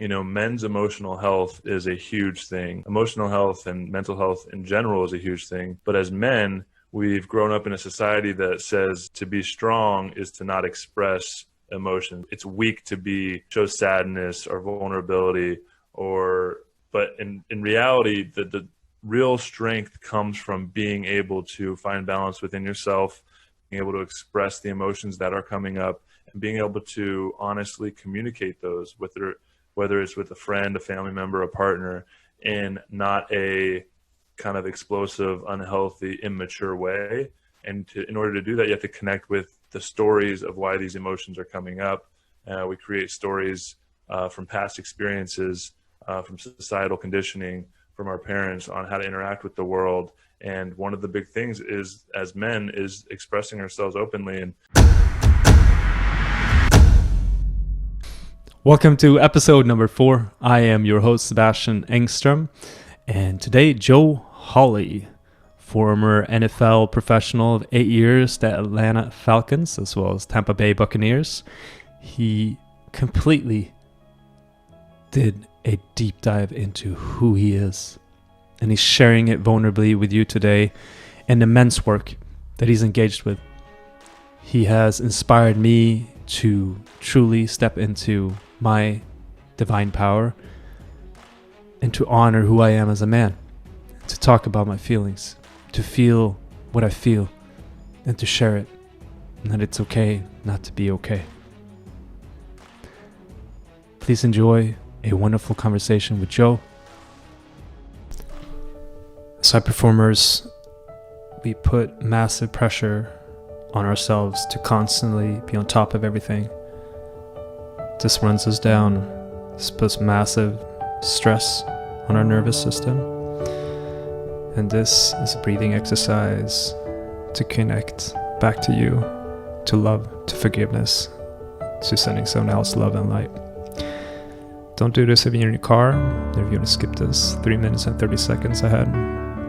men's emotional health is a huge thing. Emotional health and mental health in general is a huge thing. But as men, we've grown up in a society that says to be strong is to not express emotion. It's weak to show sadness or vulnerability, but in reality, the real strength comes from being able to find balance within yourself, being able to express the emotions that are coming up, and being able to honestly communicate those, whether it's with a friend, a family member, a partner, in not a kind of explosive, unhealthy, immature way. And in order to do that, you have to connect with the stories of why these emotions are coming up. We create stories from past experiences, from societal conditioning, from our parents on how to interact with the world. And one of the big things is, as men, is expressing ourselves openly. And welcome to episode number 4. I am your host, Sebastian 𝙼𝚘𝚗𝚐, and today Joe Hawley, former NFL professional of 8 years, the Atlanta Falcons, as well as Tampa Bay Buccaneers. He completely did a deep dive into who he is, and he's sharing it vulnerably with you today, and the men's work that he's engaged with. He has inspired me to truly step into my divine power and to honor who I am as a man, to talk about my feelings, to feel what I feel, and to share it, and that it's okay not to be okay. Please enjoy a wonderful conversation with Joe. As high performers, we put massive pressure on ourselves to constantly be on top of everything. This runs us down. This puts massive stress on our nervous system. And this is a breathing exercise to connect back to you, to love, to forgiveness, to sending someone else love and light. Don't do this if you're in your car. If you want to skip this 3 minutes and 30 seconds ahead,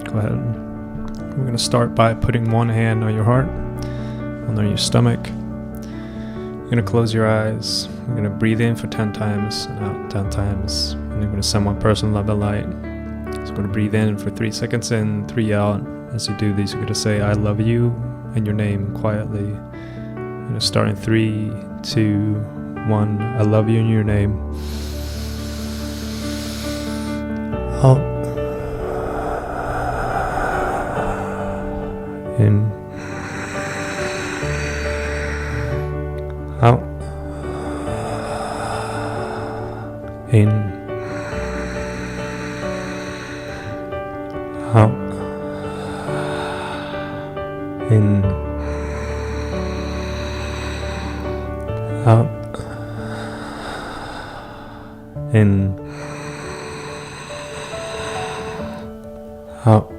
go ahead. We're going to start by putting one hand on your heart, one on your stomach. You're going to close your eyes. We're going to breathe in for 10 times and out 10 times. And you're going to send one person love and light. So we're going to breathe in for 3 seconds in, 3 out. As you do these, you're going to say, I love you, and your name quietly. You're going to start in 3, 2, 1. I love you and your name. Out. In. Out. In. Out. In. Out. In. Out.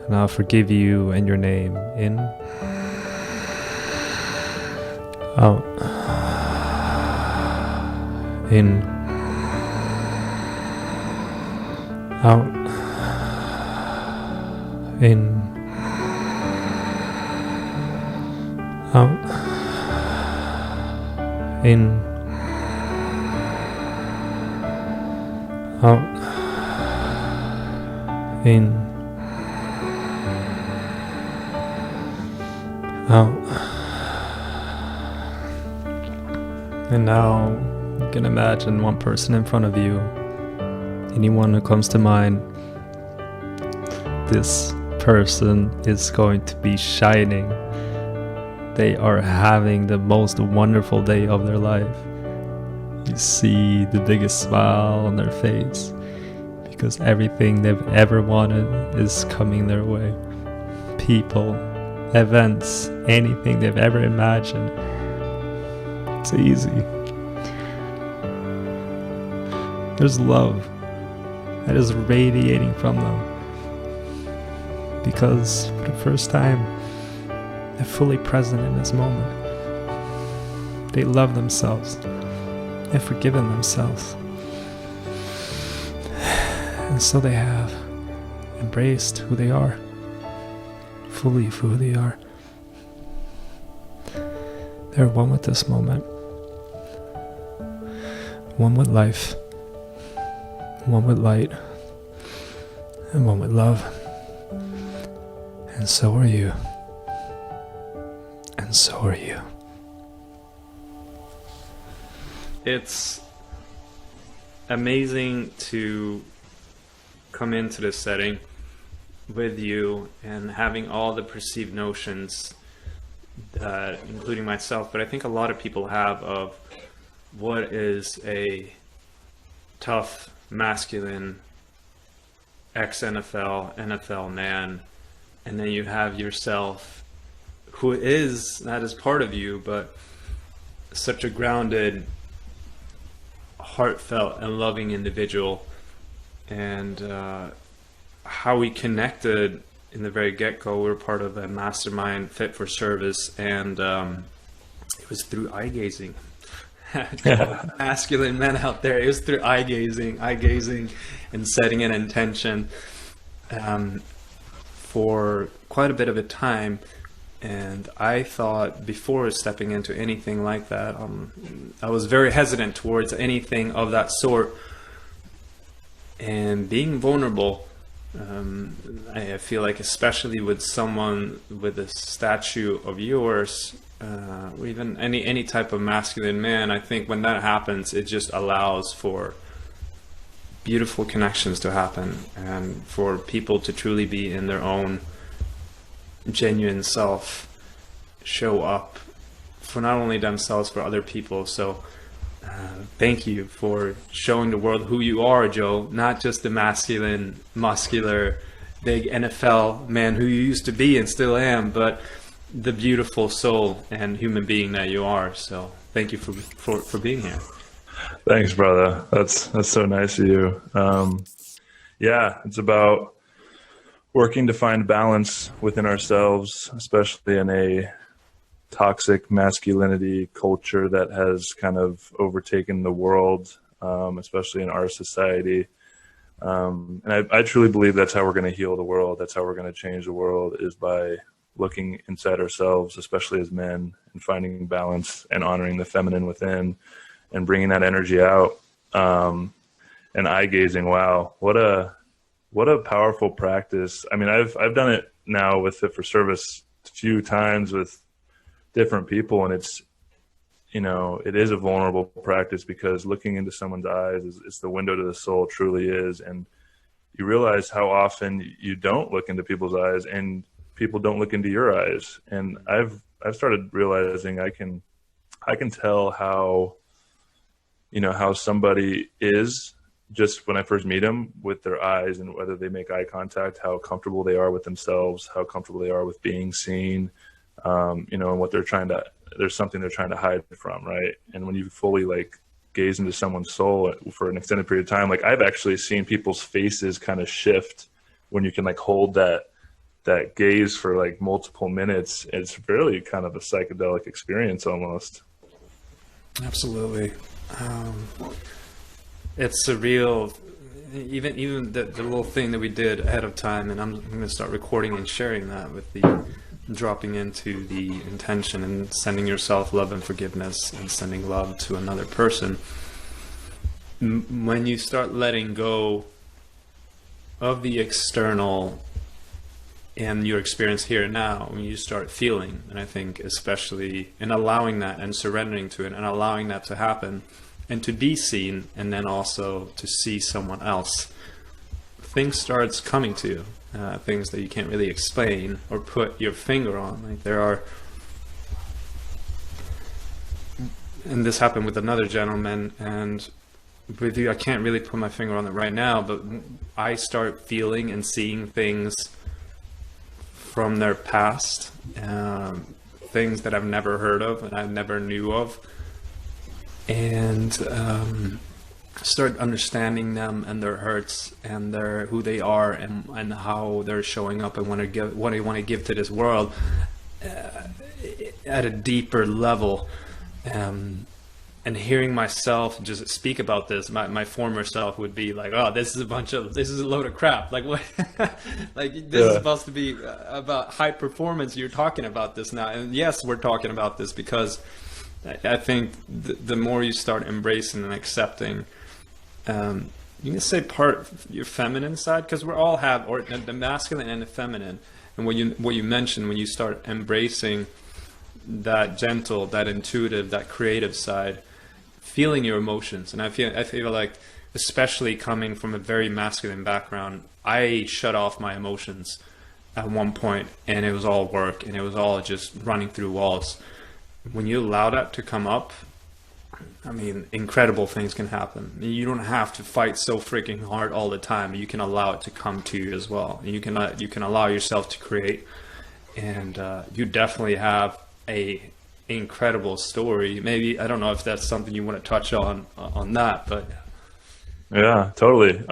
And I'll forgive you and your name. In. Out. In. Out. In. Out. In. Out. In. Out. And now you can imagine one person in front of you, anyone who comes to mind. This person is going to be shining. They are having the most wonderful day of their life. You see the biggest smile on their face because everything they've ever wanted is coming their way. People, events, anything they've ever imagined. It's easy. There's love that is radiating from them because for the first time they're fully present in this moment. They love themselves. They've forgiven themselves. And so they have embraced who they are, fully for who they are. They're one with this moment. one with life, one with light, and one with love. And so are you. And so are you. It's amazing to come into this setting with you and having all the perceived notions that, including myself, but I think a lot of people have, of what is a tough, masculine, ex-NFL, NFL man, and then you have yourself, who is, that is part of you, but such a grounded, heartfelt and loving individual. And how we connected in the very get-go, we were part of a mastermind fit for service, and it was through eye gazing. Masculine men out there, it was through eye gazing and setting an intention for quite a bit of a time. And I thought, before stepping into anything like that, I was very hesitant towards anything of that sort. And being vulnerable, I feel like, especially with someone with a statue of yours, or even any type of masculine man, I think when that happens, it just allows for beautiful connections to happen, and for people to truly be in their own genuine self, show up for not only themselves, for other people. So thank you for showing the world who you are, Joe, not just the masculine, muscular, big NFL man who you used to be and still am, but the beautiful soul and human being that you are. So thank you for being here. Thanks, brother. That's so nice of you. Yeah, it's about working to find balance within ourselves, especially in a toxic masculinity culture that has kind of overtaken the world, especially in our society. And I truly believe that's how we're going to heal the world. That's how we're going to change the world, is by looking inside ourselves, especially as men, and finding balance and honoring the feminine within and bringing that energy out. And eye gazing, wow, what a powerful practice. I mean, I've done it now with Fit for Service a few times with different people, and it's, it is a vulnerable practice, because looking into someone's eyes is the window to the soul, truly is. And you realize how often you don't look into people's eyes, and people don't look into your eyes. And I've started realizing I can tell how somebody is just when I first meet them, with their eyes, and whether they make eye contact, how comfortable they are with themselves, how comfortable they are with being seen, and what there's something they're trying to hide from, right? And when you fully gaze into someone's soul for an extended period of time, I've actually seen people's faces kind of shift when you can hold that gaze for multiple minutes. It's really kind of a psychedelic experience almost. Absolutely. It's surreal. Even the little thing that we did ahead of time, and I'm going to start recording and sharing that, with the dropping into the intention and sending yourself love and forgiveness, and sending love to another person. When you start letting go of the external and your experience here and now, when you start feeling, and I think especially in allowing that and surrendering to it and allowing that to happen, and to be seen, and then also to see someone else, things starts coming to you, things that you can't really explain or put your finger on. There are, and this happened with another gentleman, and with you, I can't really put my finger on it right now, but I start feeling and seeing things from their past, things that I've never heard of and I never knew of, and start understanding them and their hurts and who they are, and how they're showing up, and what they want to give to this world at a deeper level. And hearing myself just speak about this, my former self would be like, "Oh, this is a load of crap. What? This is supposed to be about high performance. You're talking about this now." And yes, we're talking about this because I think the more you start embracing and accepting, you can say part of your feminine side, because we all have, or the masculine and the feminine. And what you mentioned, when you start embracing that gentle, that intuitive, that creative side, feeling your emotions. And I feel like, especially coming from a very masculine background, I shut off my emotions at one point, and it was all work, and it was all just running through walls. When you allow that to come up, I mean, incredible things can happen. You don't have to fight so freaking hard all the time. You can allow it to come to you as well. You can allow yourself to create, and you definitely have a incredible story. Maybe, I don't know if that's something you want to touch on that, but yeah, totally.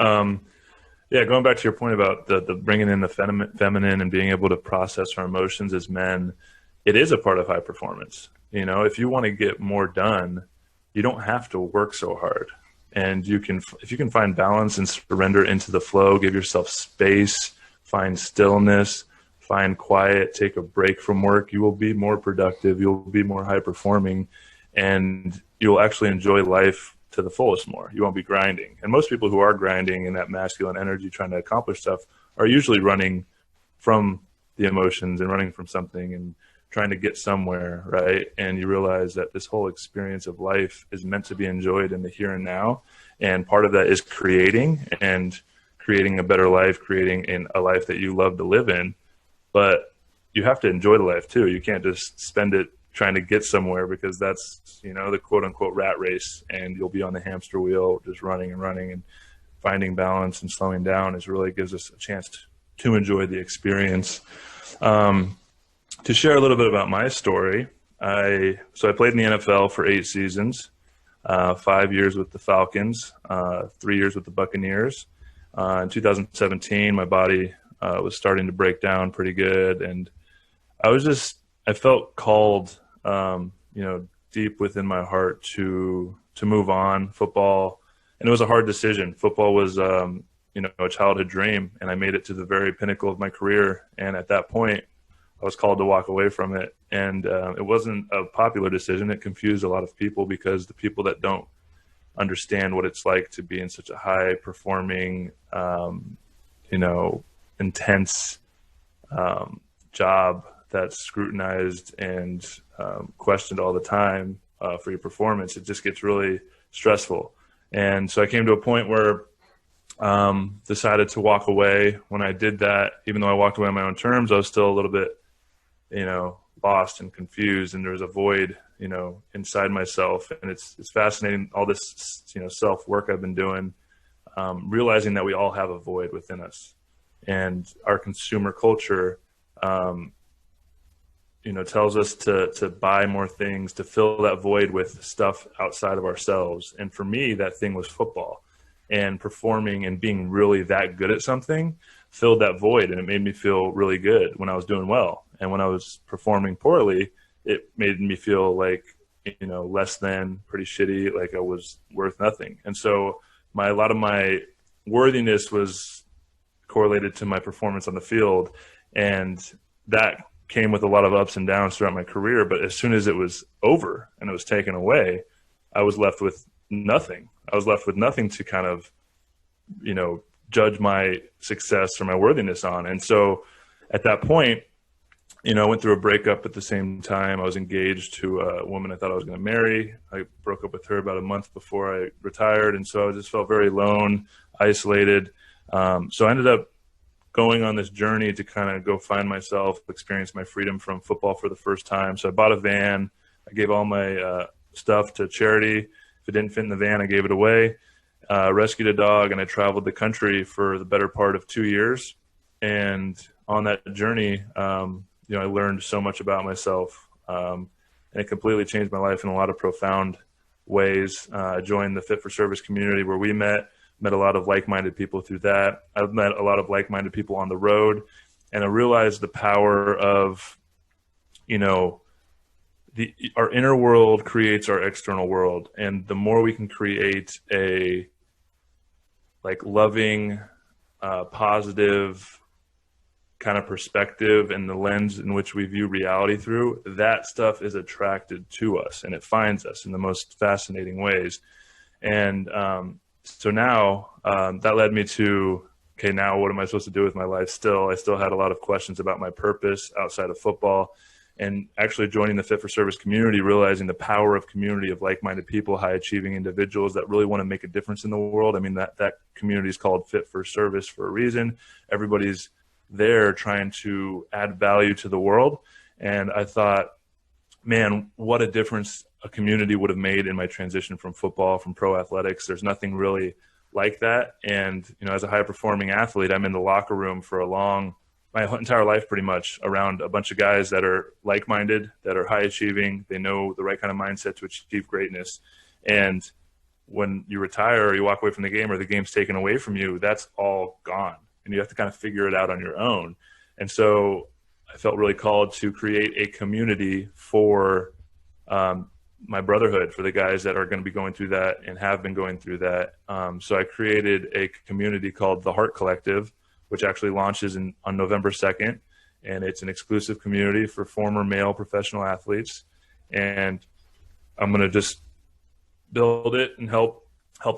Yeah, going back to your point about the bringing in the feminine and being able to process our emotions as men, it is a part of high performance. You know, if you want to get more done, you don't have to work so hard. And if you can find balance and surrender into the flow, give yourself space, find stillness, find quiet, take a break from work, you will be more productive, you'll be more high performing, and you'll actually enjoy life to the fullest more. You won't be grinding. And most people who are grinding in that masculine energy trying to accomplish stuff are usually running from the emotions and running from something and trying to get somewhere, right? And you realize that this whole experience of life is meant to be enjoyed in the here and now. And part of that is creating a better life, creating a life that you love to live in. But you have to enjoy the life too. You can't just spend it trying to get somewhere, because that's, you know, the quote unquote rat race, and you'll be on the hamster wheel just running and running. And finding balance and slowing down really gives us a chance to enjoy the experience. To share a little bit about my story, I played in the NFL for 8 seasons, 5 years with the Falcons, 3 years with the Buccaneers. In 2017, my body was starting to break down pretty good, and I felt called, deep within my heart to move on. Football, and it was a hard decision. Football was, a childhood dream, and I made it to the very pinnacle of my career. And at that point, I was called to walk away from it. And it wasn't a popular decision. It confused a lot of people, because the people that don't understand what it's like to be in such a high performing, intense job that's scrutinized and questioned all the time for your performance, it just gets really stressful. And so I came to a point where decided to walk away. When I did that, even though I walked away on my own terms, I was still a little bit, lost and confused, and there was a void, inside myself. And it's fascinating, all this, self work I've been doing, realizing that we all have a void within us, and our consumer culture, tells us to buy more things, to fill that void with stuff outside of ourselves. And for me, that thing was football, and performing and being really that good at something filled that void. And it made me feel really good when I was doing well. And when I was performing poorly, it made me feel like, less than, pretty shitty, like I was worth nothing. And so a lot of my worthiness was correlated to my performance on the field. And that came with a lot of ups and downs throughout my career. But as soon as it was over and it was taken away, I was left with nothing. I was left with nothing to kind of, judge my success or my worthiness on. And so at that point, I went through a breakup at the same time. I was engaged to a woman I thought I was going to marry. I broke up with her about a month before I retired. And so I just felt very alone, isolated. So I ended up going on this journey to kind of go find myself, experience my freedom from football for the first time. So I bought a van. I gave all my stuff to charity. If it didn't fit in the van, I gave it away. Rescued a dog, and I traveled the country for the better part of 2 years. And on that journey, I learned so much about myself, and it completely changed my life in a lot of profound ways. I joined the Fit for Service community, where we met a lot of like-minded people through that. I've met a lot of like-minded people on the road, and I realized the power of, our inner world creates our external world. And the more we can create a loving, positive, kind of perspective and the lens in which we view reality through, that stuff is attracted to us and it finds us in the most fascinating ways. And so now that led me to, okay, now what am I supposed to do with my life still? I still had a lot of questions about my purpose outside of football, and actually joining the Fit for Service community, realizing the power of community of like-minded people, high-achieving individuals that really want to make a difference in the world. I mean, that community is called Fit for Service for a reason. Everybody's there trying to add value to the world. And I thought, man, what a difference a community would have made in my transition from football, from pro athletics. There's nothing really like that. And, you know, as a high performing athlete, I'm in the locker room for my entire life pretty much around a bunch of guys that are like-minded, that are high achieving. They know the right kind of mindset to achieve greatness. And when you retire or you walk away from the game or the game's taken away from you, that's all gone. And you have to kind of figure it out on your own. And so I felt really called to create a community for my brotherhood, for the guys that are going to be going through that and have been going through that. So I created a community called the Härt Collective, which actually launches on November 2nd. And it's an exclusive community for former male professional athletes. And I'm going to just build it and help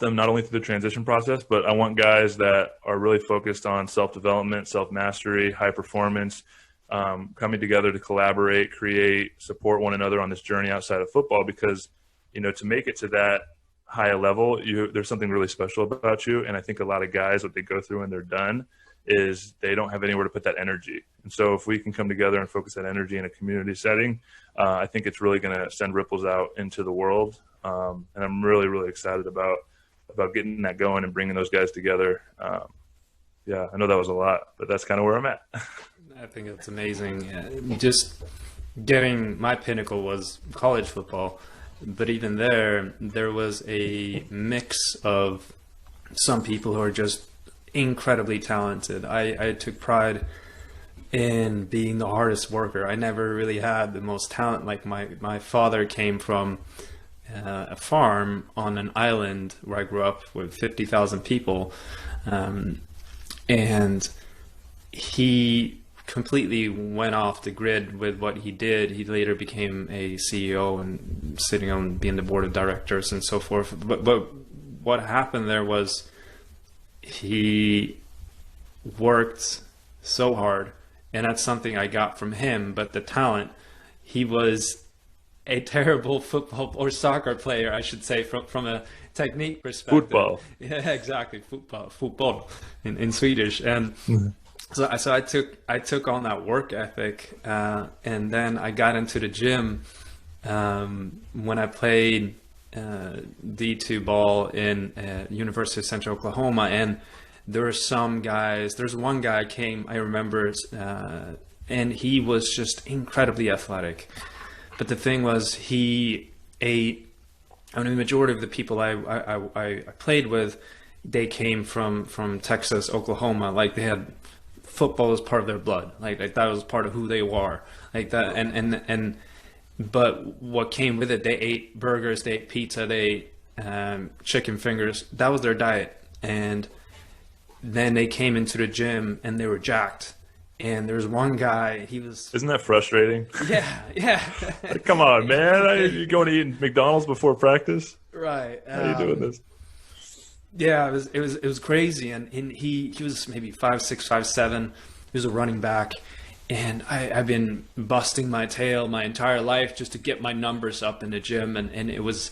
them not only through the transition process, but I want guys that are really focused on self-development, self-mastery, high performance, coming together to collaborate, create, support one another on this journey outside of football. Because, you know, to make it to that high level, there's something really special about you. And I think a lot of guys, what they go through when they're done is they don't have anywhere to put that energy. And so if we can come together and focus that energy in a community setting, I think it's really going to send ripples out into the world. And I'm really, really excited about getting that going and bringing those guys together. Yeah, I know that was a lot, but that's kind of where I'm at. I think it's amazing. Just getting my pinnacle was college football, but even there was a mix of some people who are just incredibly talented. I took pride in being the hardest worker. I never really had the most talent. Like my father came from a farm on an island where I grew up with 50,000 people, and he completely went off the grid with what he did. He later became a CEO and sitting on being the board of directors and so forth. But what happened there was he worked so hard, and that's something I got from him. But the talent, he was a terrible football or soccer player, I should say, from a technique perspective. Football. Yeah, exactly. Football in Swedish. And so I took on that work ethic, and then I got into the gym when I played D2 ball in University of Central Oklahoma. And there were some guys, there's one guy came, I remember, and he was just incredibly athletic. But the thing was, he ate, I mean, the majority of the people I played with, they came from Texas, Oklahoma. Like, they had football as part of their blood. Like that was part of who they were. Like that, but what came with it, they ate burgers, they ate pizza, they ate chicken fingers. That was their diet. And then they came into the gym and they were jacked. And there was one guy, he was... Isn't that frustrating? Yeah. Like, come on, man. You going to eat McDonald's before practice? Right. How are you doing this? Yeah, it was crazy. And he was maybe 5'6", 5'7". He was a running back. And I've been busting my tail my entire life just to get my numbers up in the gym. And it was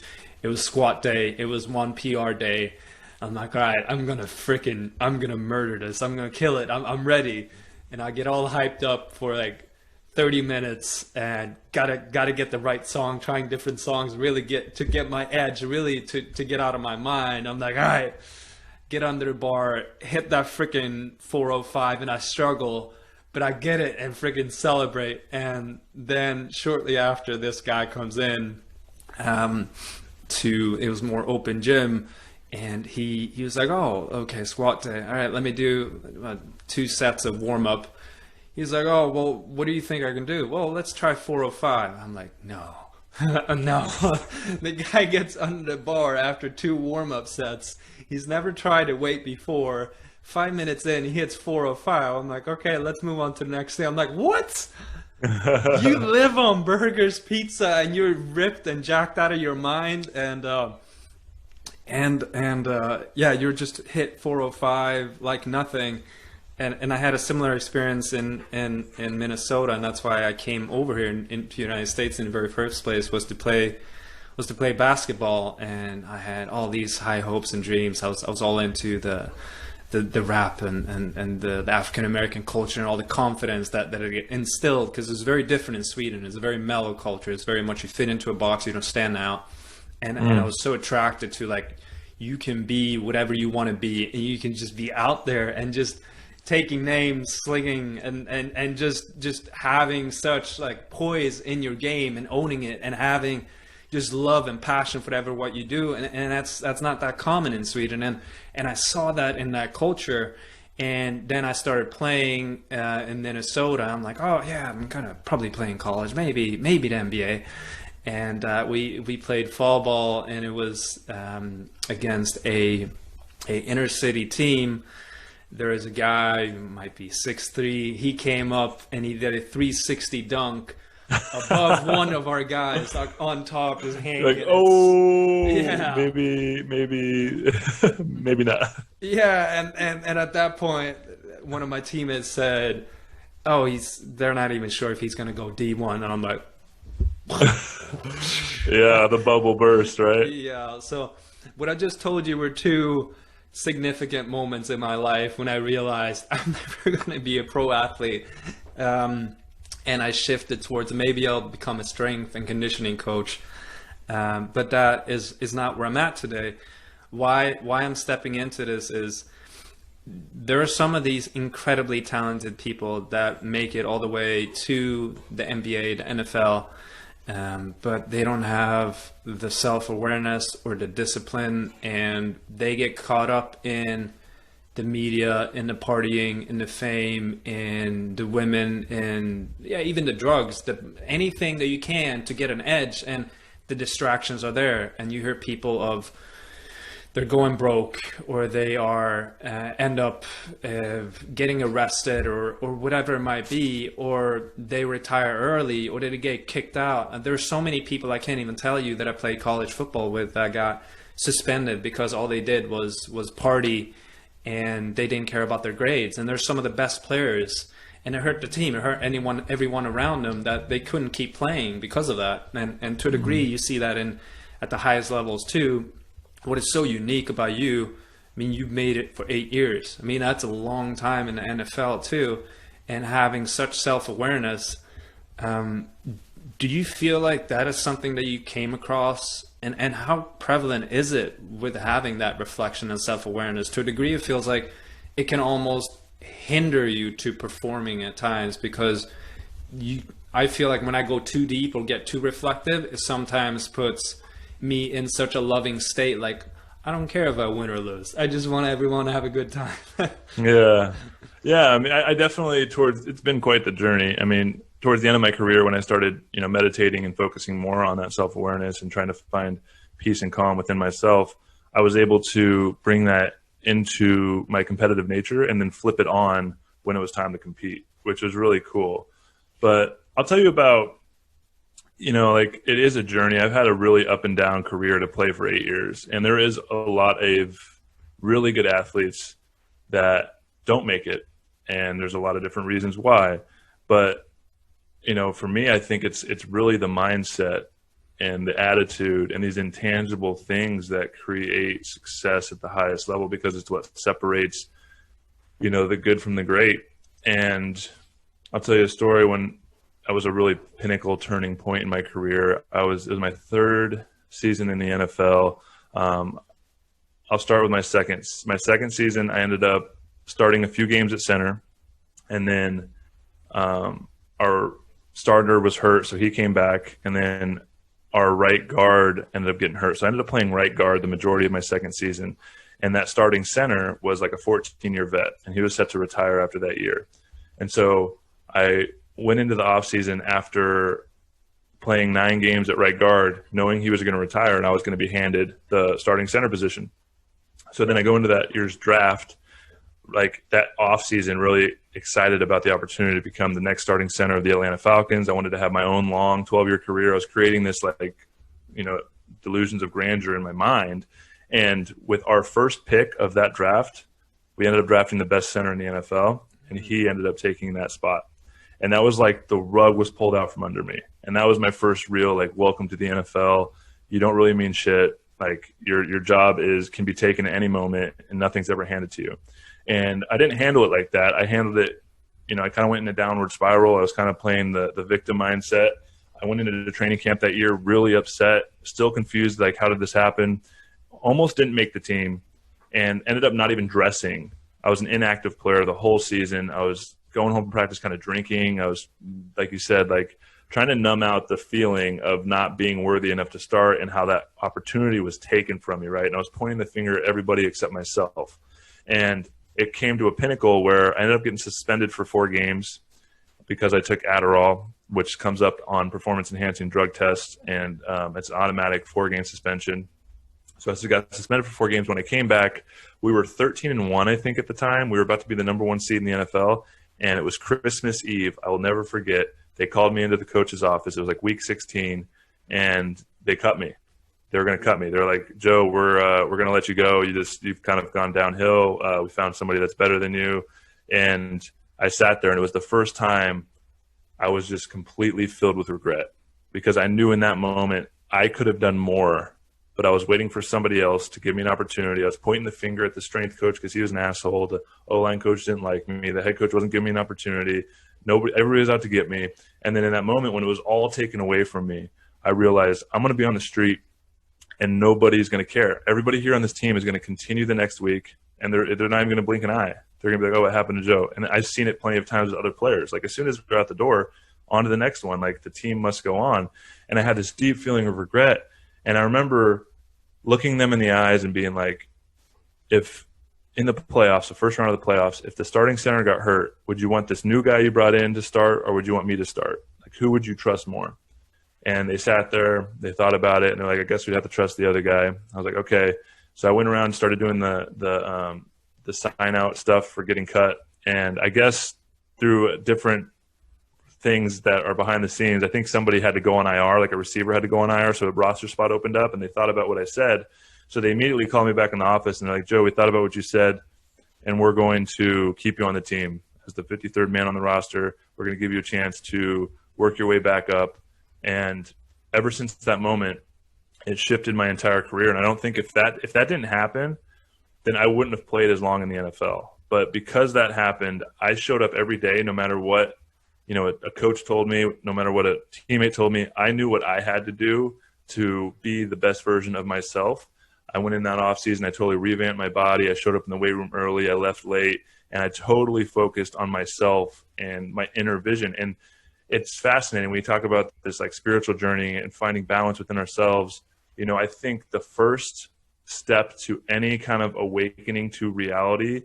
squat day. It was 1 PR day. I'm like, all right, I'm going to murder this. I'm going to kill it. I'm ready. And I get all hyped up for like 30 minutes and gotta get the right song, trying different songs, really get my edge, really to get out of my mind. I'm like, all right, get under the bar, hit that freaking 405, and I struggle, but I get it and freaking celebrate. And then shortly after, this guy comes in it was more open gym. And he was like, oh, okay, squat day. All right, let me do 2 sets of warm up. He's like, oh, well, what do you think I can do? Well, let's try 405. I'm like, no, no. The guy gets under the bar after 2 warm up sets. He's never tried a weight before, 5 minutes in, he hits 405. I'm like, okay, let's move on to the next thing. I'm like, what? You live on burgers, pizza, and you're ripped and jacked out of your mind, and yeah, you're just hit 405 like nothing. And I had a similar experience in Minnesota, and that's why I came over here into the United States in the very first place, was to play basketball. And I had all these high hopes and dreams. I was all into the rap and the African American culture and all the confidence that it instilled, because it's very different in Sweden. It's a very mellow culture. It's very much you fit into a box, you don't stand out. And I was so attracted to, like, you can be whatever you want to be, and you can just be out there and just taking names, slinging, and just having such like poise in your game and owning it, and having just love and passion for what you do, and that's not that common in Sweden, and I saw that in that culture. And then I started playing in Minnesota. I'm like, oh yeah, I'm gonna probably play in college, maybe the NBA. And we played fall ball, and it was against a inner city team. There is a guy who might be 6'3". He came up and he did a 360 dunk above one of our guys, like on top, his hand. Like, oh, yeah. maybe maybe not. Yeah, and at that point, one of my teammates said, "Oh, they're not even sure if he's going to go D1," and I'm like, yeah, the bubble burst, right? Yeah. So what I just told you were two significant moments in my life when I realized I'm never going to be a pro athlete, and I shifted towards maybe I'll become a strength and conditioning coach, but that is not where I'm at today. Why I'm stepping into this is there are some of these incredibly talented people that make it all the way to the NBA, the NFL, but they don't have the self-awareness or the discipline, and they get caught up in the media, in the partying, in the fame, in the women, and yeah, even the drugs, anything that you can to get an edge, and the distractions are there. And you hear people of they're going broke, or they are end up getting arrested, or whatever it might be, or they retire early, or they get kicked out. And there's so many people I can't even tell you that I played college football with that got suspended because all they did was party, and they didn't care about their grades. And they're some of the best players, and it hurt the team. It hurt everyone around them, that they couldn't keep playing because of that. And to a degree, you see that at the highest levels too. What is so unique about you, I mean, you made it for 8 years. I mean, that's a long time in the NFL too. And having such self-awareness, do you feel like that is something that you came across? And how prevalent is it with having that reflection and self-awareness? To a degree, it feels like it can almost hinder you to performing at times, because I feel like when I go too deep or get too reflective, it sometimes puts me in such a loving state. Like, I don't care if I win or lose. I just want everyone to have a good time. Yeah. I mean, I definitely it's been quite the journey. I mean, towards the end of my career, when I started, meditating and focusing more on that self-awareness and trying to find peace and calm within myself, I was able to bring that into my competitive nature and then flip it on when it was time to compete, which was really cool. But I'll tell you about, like, it is a journey. I've had a really up and down career to play for 8 years. And there is a lot of really good athletes that don't make it. And there's a lot of different reasons why. But, for me, I think it's really the mindset and the attitude and these intangible things that create success at the highest level, because it's what separates, the good from the great. And I'll tell you a story. When I was a really pinnacle turning point in my career, it was my third season in the NFL. I'll start with my second season. I ended up starting a few games at center, and then our starter was hurt, so he came back, and then our right guard ended up getting hurt. So I ended up playing right guard the majority of my second season, and that starting center was like a 14-year vet, and he was set to retire after that year. And so I went into the offseason after playing 9 games at right guard, knowing he was going to retire and I was going to be handed the starting center position. So then I go into that year's draft like that off season really excited about the opportunity to become the next starting center of the Atlanta Falcons. I wanted to have my own long 12-year career. I was creating this like, you know, delusions of grandeur in my mind. And with our first pick of that draft, we ended up drafting the best center in the NFL, and he ended up taking that spot. And that was like the rug was pulled out from under me. And that was my first real, like, welcome to the NFL. You don't really mean shit. Like, your job can be taken at any moment, and nothing's ever handed to you. And I didn't handle it like that. I handled it, you know, I kind of went in a downward spiral. I was kind of playing the victim mindset. I went into the training camp that year really upset, still confused, like, how did this happen? Almost didn't make the team, and ended up not even dressing. I was an inactive player the whole season. I was going home from practice kind of drinking. I was, like you said, like trying to numb out the feeling of not being worthy enough to start and how that opportunity was taken from me, right? And I was pointing the finger at everybody except myself. And it came to a pinnacle where I ended up getting suspended for 4 games because I took Adderall, which comes up on performance-enhancing drug tests, and it's an automatic 4-game suspension. So I got suspended for 4 games. When I came back, we were 13-1, I think, at the time. We were about to be the number 1 seed in the NFL, and it was Christmas Eve. I will never forget. They called me into the coach's office. It was like week 16, and they cut me. They were going to cut me. They're like, Joe, we're going to let you go. You've kind of gone downhill. We found somebody that's better than you. And I sat there, and it was the first time I was just completely filled with regret, because I knew in that moment I could have done more, but I was waiting for somebody else to give me an opportunity. I was pointing the finger at the strength coach because he was an asshole. The O-line coach didn't like me. The head coach wasn't giving me an opportunity. Everybody was out to get me. And then in that moment when it was all taken away from me, I realized I'm going to be on the street and nobody's going to care. Everybody here on this team is going to continue the next week, and they're not even going to blink an eye. They're going to be like, oh, what happened to Joe? And I've seen it plenty of times with other players. Like, as soon as we're out the door, on to the next one. Like, the team must go on. And I had this deep feeling of regret. And I remember looking them in the eyes and being like, if in the playoffs, the first round of the playoffs, if the starting center got hurt, would you want this new guy you brought in to start, or would you want me to start? Like, who would you trust more? And they sat there, they thought about it, and they're like, I guess we'd have to trust the other guy. I was like, okay. So I went around and started doing the sign out stuff for getting cut. And I guess through different things that are behind the scenes, I think somebody had to go on IR, like a receiver had to go on IR, so a roster spot opened up, and they thought about what I said. So they immediately called me back in the office, and they're like, Joe, we thought about what you said, and we're going to keep you on the team as the 53rd man on the roster. We're going to give you a chance to work your way back up. And ever since that moment, it shifted my entire career. And I don't think if that didn't happen, then I wouldn't have played as long in the NFL. But because that happened, I showed up every day, no matter what, you know, a coach told me, no matter what a teammate told me. I knew what I had to do to be the best version of myself. I went in that offseason. I totally revamped my body. I showed up in the weight room early. I left late. And I totally focused on myself and my inner vision. And it's fascinating when you talk about this, like, spiritual journey and finding balance within ourselves. You know, I think the first step to any kind of awakening to reality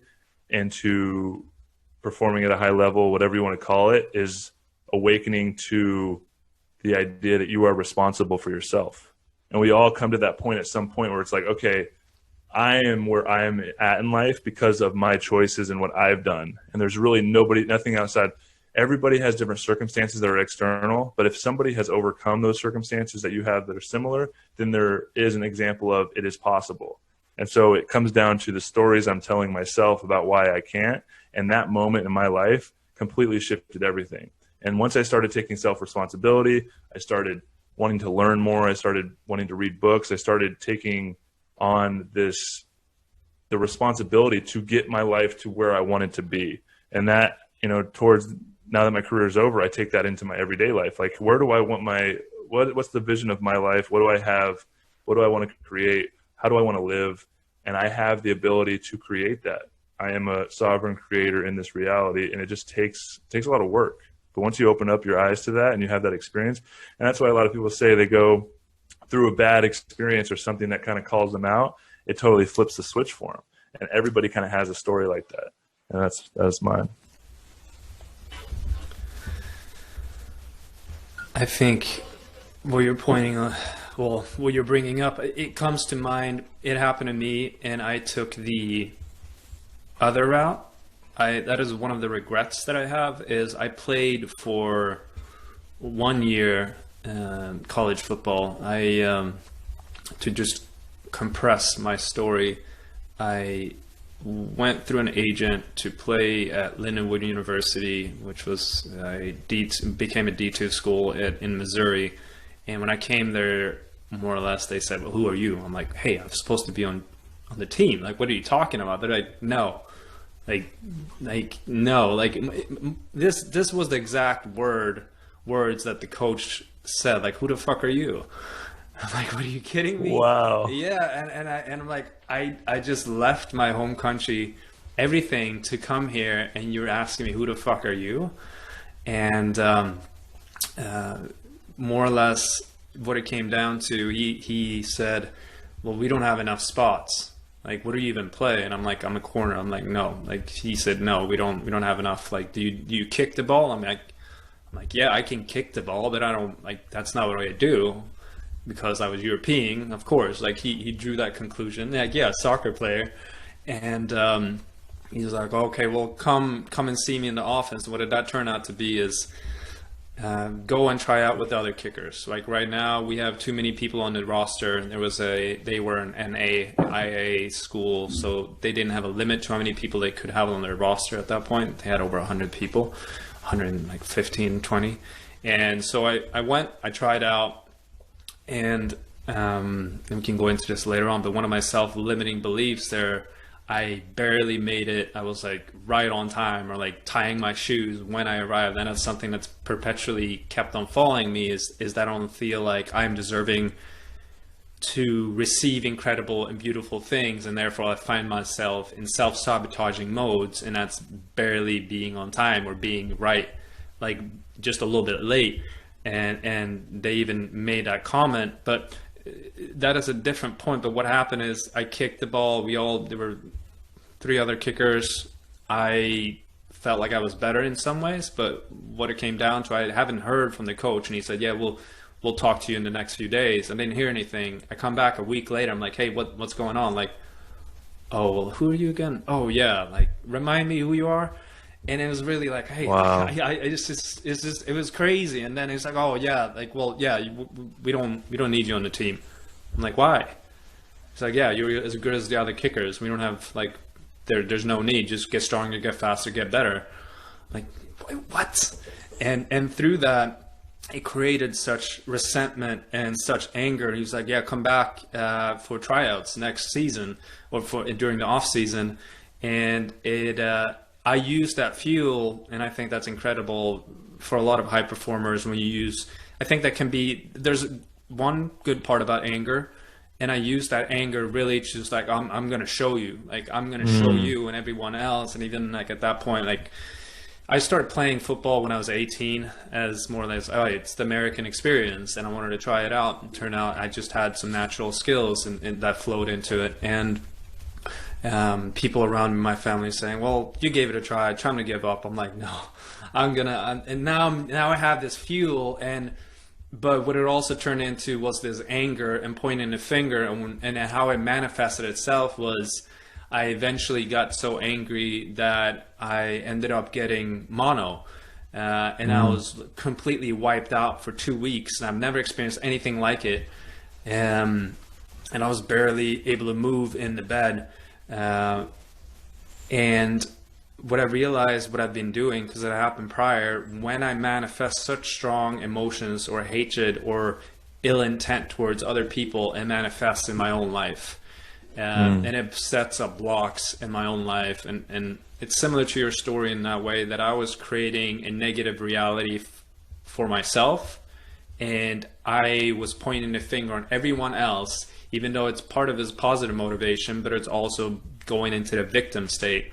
and to performing at a high level, whatever you want to call it, is awakening to the idea that you are responsible for yourself. And we all come to that point at some point where it's like, okay, I am where I am at in life because of my choices and what I've done. And there's really nothing outside. Everybody has different circumstances that are external, but if somebody has overcome those circumstances that you have that are similar, then there is an example of it is possible. And so it comes down to the stories I'm telling myself about why I can't. And that moment in my life completely shifted everything. And once I started taking self-responsibility, I started wanting to learn more. I started wanting to read books. I started taking on the responsibility to get my life to where I wanted to be. And that, you know, now that my career is over, I take that into my everyday life. Like, where do I want what's the vision of my life? What do I have? What do I want to create? How do I want to live? And I have the ability to create that. I am a sovereign creator in this reality, and it just takes a lot of work. But once you open up your eyes to that and you have that experience, and that's why a lot of people say they go through a bad experience or something that kind of calls them out, it totally flips the switch for them. And everybody kind of has a story like that. And that's mine. I think what you're what you're bringing up, it comes to mind. It happened to me, and I took the other route that is one of the regrets that I have, is I played for 1 year college football. To just compress my story, I went through an agent to play at Lindenwood University, which was became a D2 school in Missouri. And when I came there, more or less, they said, well, who are you? I'm like, hey, I'm supposed to be on the team. Like, what are you talking about? They're like, no. No. Like, this was the exact words that the coach said. Like, who the fuck are you? I'm like, what, are you kidding me? Wow. Yeah, and I'm like, I just left my home country, everything, to come here, and you're asking me, who the fuck are you? And more or less what it came down to, he said, well, we don't have enough spots. Like, what do you even play? And I'm like, I'm a corner. I'm like, no. Like, he said, no, we don't have enough. Like, do you kick the ball? I'm like, yeah, I can kick the ball, but I don't, like, that's not what I do. Because I was European, of course. Like, he drew that conclusion. Like, yeah, soccer player. And he was like, okay, well, come and see me in the offense. What did that turn out to be is go and try out with the other kickers. Like, right now, we have too many people on the roster. They were an NAIA school, so they didn't have a limit to how many people they could have on their roster at that point. They had over 100 people, 115, 20. And so I went, I tried out. And we can go into this later on, but one of my self-limiting beliefs there, I barely made it. I was like right on time, or like tying my shoes when I arrived. And that's something that's perpetually kept on following me, is that I don't feel like I'm deserving to receive incredible and beautiful things, and therefore I find myself in self-sabotaging modes, and that's barely being on time or being right, like just a little bit late. And they even made that comment, but that is a different point. But what happened is I kicked the ball. There were 3 other kickers. I felt like I was better in some ways, but what it came down to, I haven't heard from the coach, and he said, yeah, we'll talk to you in the next few days. I didn't hear anything. I come back a week later. I'm like, hey, what's going on? Like, oh, well, who are you again? Oh yeah. Like, remind me who you are. And it was really like, hey, wow. It was crazy. And then it's like, oh yeah, like, well, yeah, we don't need you on the team. I'm like, why? It's like, yeah, you're as good as the other kickers. We don't have, like, there's no need. Just get stronger, get faster, get better. Like, what? And through that, it created such resentment and such anger. He was like, yeah, come back for tryouts next season, or during the off season. And I use that fuel, and I think that's incredible for a lot of high performers. When you use, I think that can be, there's one good part about anger, and I use that anger really to just like, I'm going to show you, like, I'm going to show you and everyone else. And even like at that point, like, I started playing football when I was 18 as more or less, oh, it's the American experience, and I wanted to try it out. And turned out I just had some natural skills and that flowed into it. And people around me, my family, saying, well, you gave it a try, trying to give up. I'm like, no, and now I have this fuel. But what it also turned into was this anger and pointing the finger, and how it manifested itself was I eventually got so angry that I ended up getting mono, and I was completely wiped out for 2 weeks, and I've never experienced anything like it. And I was barely able to move in the bed. And what I realized, what I've been doing, because it happened prior, when I manifest such strong emotions or hatred or ill intent towards other people, it manifests in my own life. And it sets up blocks in my own life. And it's similar to your story in that way, that I was creating a negative reality for myself, and I was pointing the finger on everyone else, even though it's part of his positive motivation, but it's also going into the victim state.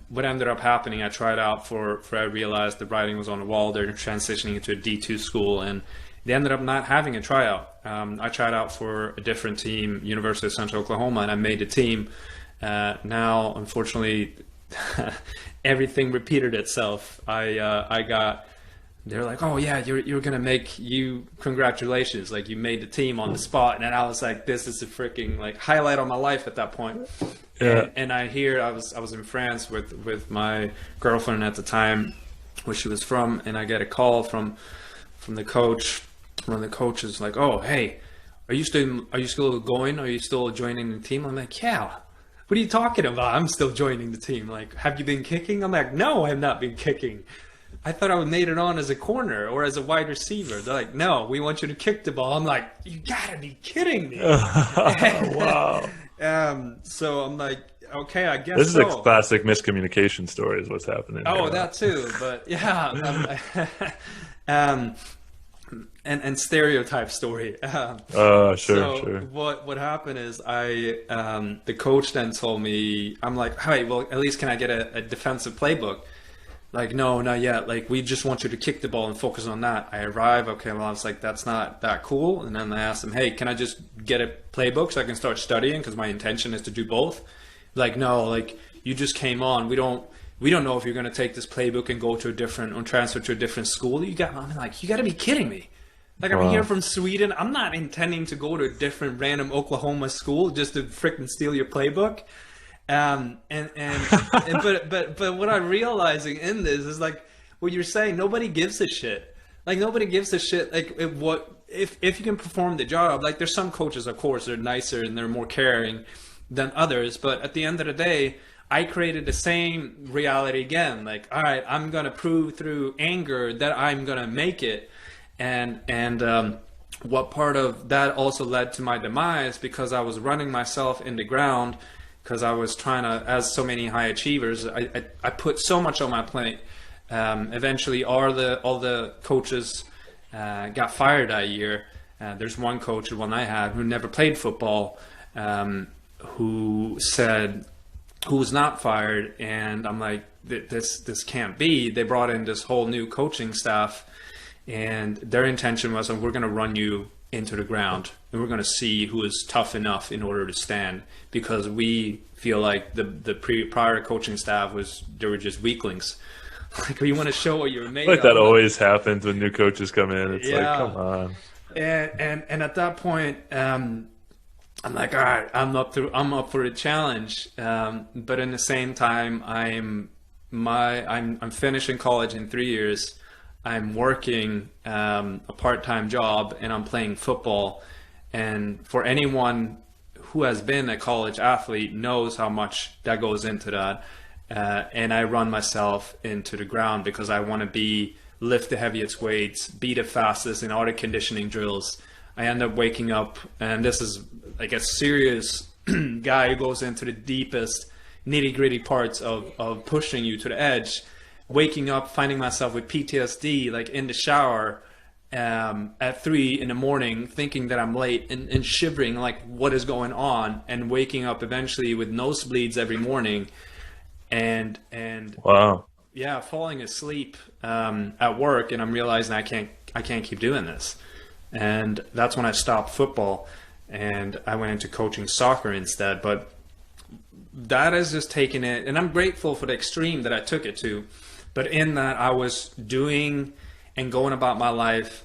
What ended up happening, I tried out I realized the writing was on the wall. They're transitioning into a D2 school, and they ended up not having a tryout. I tried out for a different team, University of Central Oklahoma, and I made the team. Now, unfortunately, everything repeated itself. They're like, oh yeah, you're gonna congratulations, like you made the team on the spot. And then I was like, this is a freaking like highlight of my life at that point. Yeah. And I hear I was in France with my girlfriend at the time, where she was from, and I get a call from the coach. One of the coaches like, "Oh, hey, are you still going? Are you still joining the team?" I'm like, "Yeah." "What are you talking about? I'm still joining the team." Like, "Have you been kicking?" I'm like, "No, I have not been kicking. I thought I made it on as a corner or as a wide receiver." They're like, "No, we want you to kick the ball." I'm like, "You gotta be kidding me." Wow. So I'm like, okay, I guess This is so. a classic miscommunication story is what's happening Oh, here. that too. But yeah, and stereotype story. Sure. What happened is the coach then told me, I'm like, "Hey, well, at least can I get a defensive playbook?" Like, "No, not yet. Like, we just want you to kick the ball and focus on that." I arrive. Okay, well, I was like, that's not that cool. And then I asked him, "Hey, can I just get a playbook so I can start studying? Because my intention is to do both." Like, "No, like, you just came on. We don't know if you're going to take this playbook and go to or transfer to a different school. I'm like, you got to be kidding me. Like, I'm here from Sweden. I'm not intending to go to a different random Oklahoma school just to freaking steal your playbook." But what I'm realizing in this is, like what you're saying, nobody gives a shit. Like, nobody gives a shit. Like, if you can perform the job. Like, there's some coaches, of course, they're nicer and they're more caring than others. But at the end of the day, I created the same reality again. Like, all right, I'm gonna prove through anger that I'm gonna make it. And what part of that also led to my demise, because I was running myself in the ground. Because I was trying to, as so many high achievers, I put so much on my plate. Eventually, all the coaches got fired that year. There's one coach, the one I had, who never played football, who was not fired, and I'm like, this can't be. They brought in this whole new coaching staff, and their intention was, we're going to run you into the ground, and we're going to see who is tough enough in order to stand, because we feel like the prior coaching staff they were just weaklings. Like, we want to show what you're made Like of. that always happens when new coaches come in. It's like, Yeah. come on. And at that point, I'm like, all right, I'm up for a challenge. But in the same time, I'm finishing college in 3 years. I'm working a part-time job, and I'm playing football. And for anyone who has been a college athlete knows how much that goes into that. And I run myself into the ground because I want to lift the heaviest weights, be the fastest in all the conditioning drills. I end up waking up, and this is like a serious guy who goes into the deepest nitty-gritty parts of pushing you to the edge. Waking up, finding myself with PTSD, like in the shower at 3 in the morning, thinking that I'm late and shivering, like what is going on, and waking up eventually with nosebleeds every morning, and Wow. yeah, falling asleep at work, and I'm realizing I can't keep doing this, and that's when I stopped football and I went into coaching soccer instead. But that has just taken it, and I'm grateful for the extreme that I took it to. But in that, I was doing and going about my life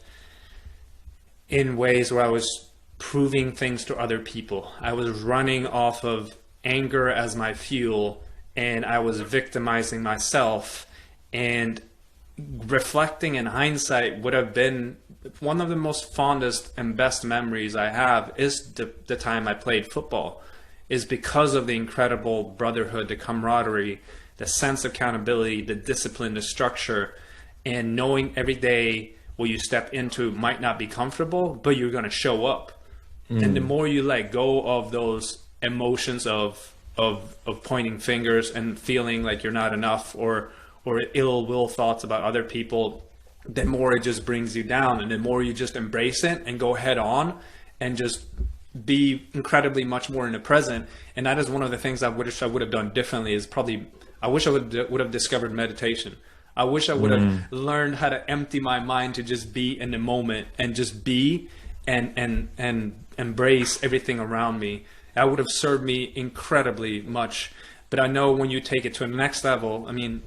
in ways where I was proving things to other people. I was running off of anger as my fuel, and I was victimizing myself. And reflecting in hindsight would have been one of the most fondest and best memories I have is the time I played football, is because of the incredible brotherhood, the camaraderie, the sense of accountability, the discipline, the structure, and knowing every day what you step into might not be comfortable, but you're going to show up. And the more you let go of those emotions of pointing fingers and feeling like you're not enough, or ill will thoughts about other people, the more it just brings you down. And the more you just embrace it and go head on and just be incredibly much more in the present. And that is one of the things I wish I would have done differently, is probably, I wish I would have discovered meditation. I wish I would have learned how to empty my mind to just be in the moment and just be and embrace everything around me. That would have served me incredibly much. But I know when you take it to the next level, I mean,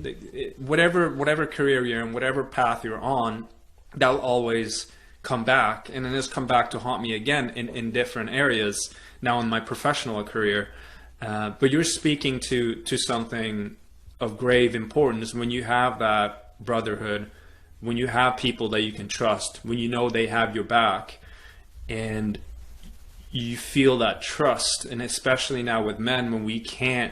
whatever career you're in, whatever path you're on, that'll always come back. And it has come back to haunt me again in different areas now in my professional career. But you're speaking to something of grave importance when you have that brotherhood, when you have people that you can trust, when you know they have your back, and you feel that trust. And especially now with men, when we can't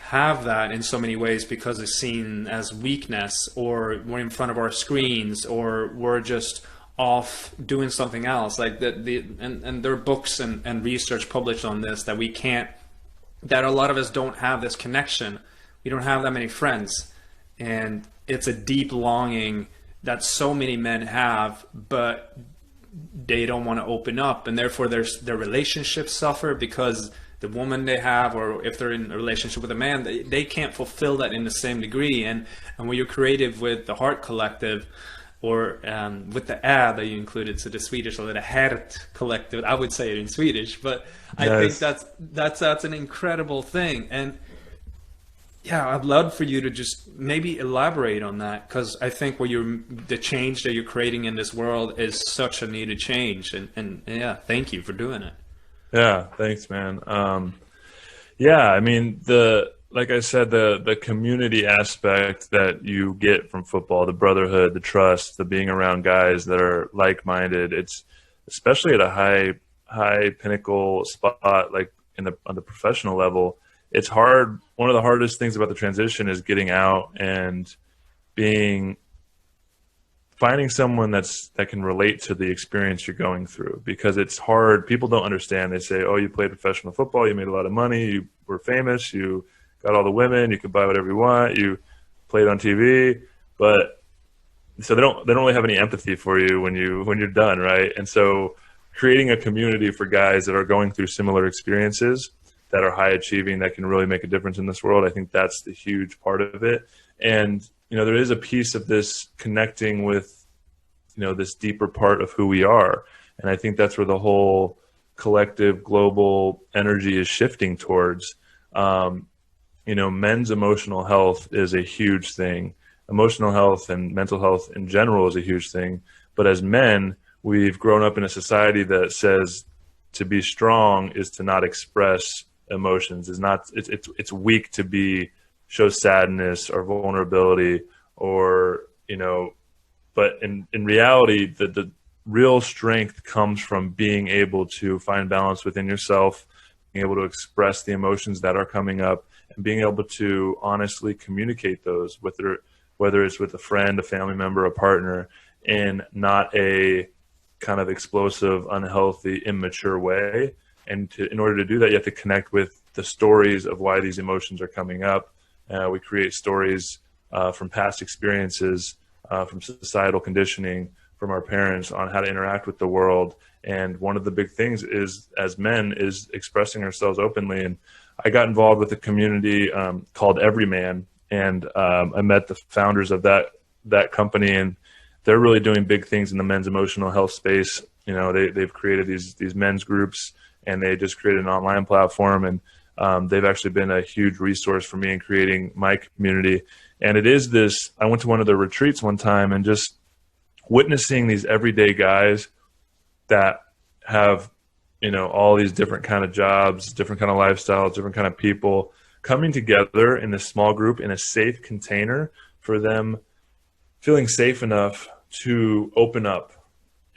have that in so many ways because it's seen as weakness, or we're in front of our screens, or we're just off doing something else. Like and there are books and research published on this, that we can't, that a lot of us don't have this connection. We don't have that many friends, and it's a deep longing that so many men have, but they don't want to open up, and therefore their relationships suffer because the woman they have, or if they're in a relationship with a man, they can't fulfill that in the same degree. And when you're creative with the Härt Collective, or with the ad that you included, so the Swedish, or the Härt Collective, I would say it in Swedish, but I think that's an incredible thing. And yeah, I'd love for you to just maybe elaborate on that, because I think the change that you're creating in this world is such a needed change. And yeah, thank you for doing it. Yeah, thanks, man. Yeah, I mean, like I said, the community aspect that you get from football, the brotherhood, the trust, the being around guys that are like-minded, it's especially at a high pinnacle spot, like on the professional level, it's hard. One of the hardest things about the transition is getting out and finding someone that can relate to the experience you're going through, because it's hard. People don't understand. They say, oh, you played professional football, you made a lot of money, you were famous, you got all the women, you could buy whatever you want, you played on TV, but so they don't really have any empathy for you when you're done, right? And so creating a community for guys that are going through similar experiences, that are high achieving, that can really make a difference in this world, I think that's the huge part of it. And there is a piece of this connecting with, this deeper part of who we are. And I think that's where the whole collective global energy is shifting towards. Men's emotional health is a huge thing. Emotional health and mental health in general is a huge thing. But as men, we've grown up in a society that says to be strong is to not express emotions. It's weak to show sadness or vulnerability, or but in reality, the real strength comes from being able to find balance within yourself, being able to express the emotions that are coming up, and being able to honestly communicate those, whether it's with a friend, a family member, a partner, in not a kind of explosive, unhealthy, immature way. And in order to do that, you have to connect with the stories of why these emotions are coming up. We create stories from past experiences, from societal conditioning, from our parents on how to interact with the world. And one of the big things is, as men, is expressing ourselves openly. And I got involved with a community called 𝙼𝚊𝚗𝚗𝚐, and I met the founders of that company, and they're really doing big things in the men's emotional health space. They've created these men's groups, and they just created an online platform, and they've actually been a huge resource for me in creating my community. And it is this, I went to one of their retreats one time, and just witnessing these everyday guys that have, all these different kind of jobs, different kind of lifestyles, different kind of people coming together in this small group in a safe container, for them feeling safe enough to open up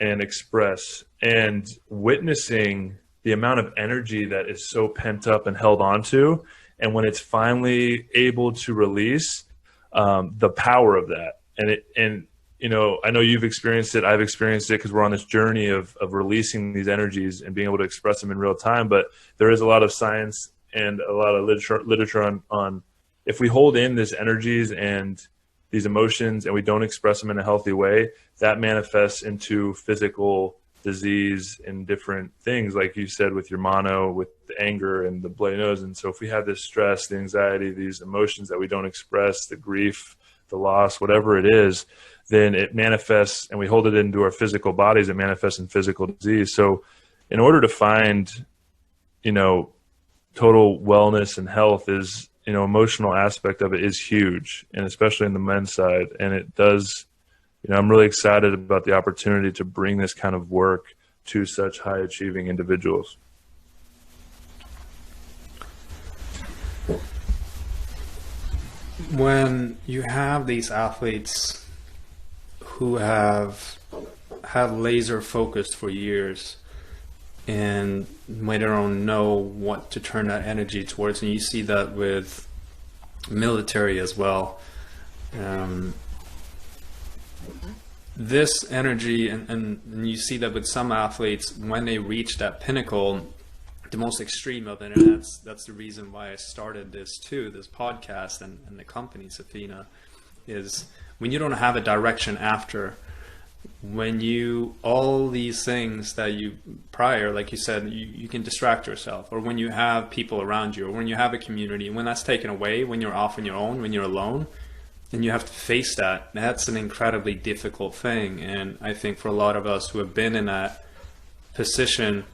and express, and witnessing the amount of energy that is so pent up and held onto. And when it's finally able to release, the power of that. And I know you've experienced it, I've experienced it, because we're on this journey of releasing these energies and being able to express them in real time. But there is a lot of science and a lot of literature on if we hold in these energies and these emotions and we don't express them in a healthy way, that manifests into physical disease and different things, like you said, with your mono, with the anger and the bloody nose. And so if we have this stress, the anxiety, these emotions that we don't express, the grief, the loss, whatever it is, then it manifests, and we hold it into our physical bodies, it manifests in physical disease. So in order to find, total wellness and health, is, emotional aspect of it is huge, and especially in the men's side. And it does, I'm really excited about the opportunity to bring this kind of work to such high achieving individuals. when you have these athletes who have laser focused for years and later on know what to turn that energy towards, and you see that with military as well, this energy, and you see that with some athletes when they reach that pinnacle, the most extreme of it, and that's the reason why I started this too, this podcast and the company 𝚊𝚗𝚗𝚐𝚗𝚗, is when you don't have a direction after, when you, all these things that you prior, like you said, you can distract yourself, or when you have people around you, or when you have a community, when that's taken away, when you're off on your own, when you're alone, and you have to face that, that's an incredibly difficult thing. And I think for a lot of us who have been in that position,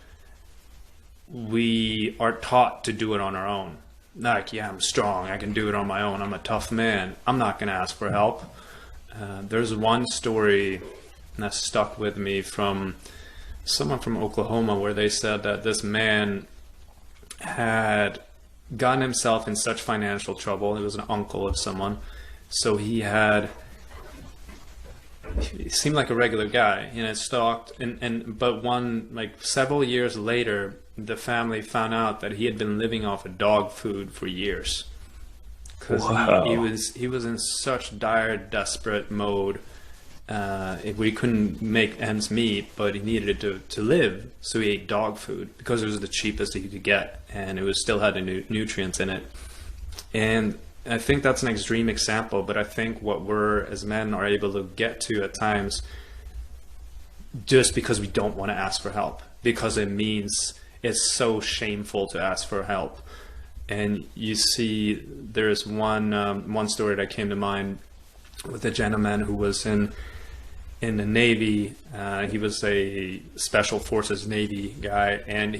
we are taught to do it on our own. Like, yeah, I'm strong, I can do it on my own, I'm a tough man, I'm not going to ask for help. There's one story that stuck with me from someone from Oklahoma, where they said that this man had gotten himself in such financial trouble. It was an uncle of someone, so he seemed like a regular guy, you know, stalked, but like several years later, the family found out that he had been living off of dog food for years, because he was in such dire, desperate mode. We couldn't make ends meet, but he needed it to live, so he ate dog food because it was the cheapest he could get, and it was still had the nutrients in it. And I think that's an extreme example, but I think what we're as men are able to get to at times, just because we don't want to ask for help, because it means it's so shameful to ask for help. And you see, there's one story that came to mind with a gentleman who was in the Navy. He was a Special Forces Navy guy, and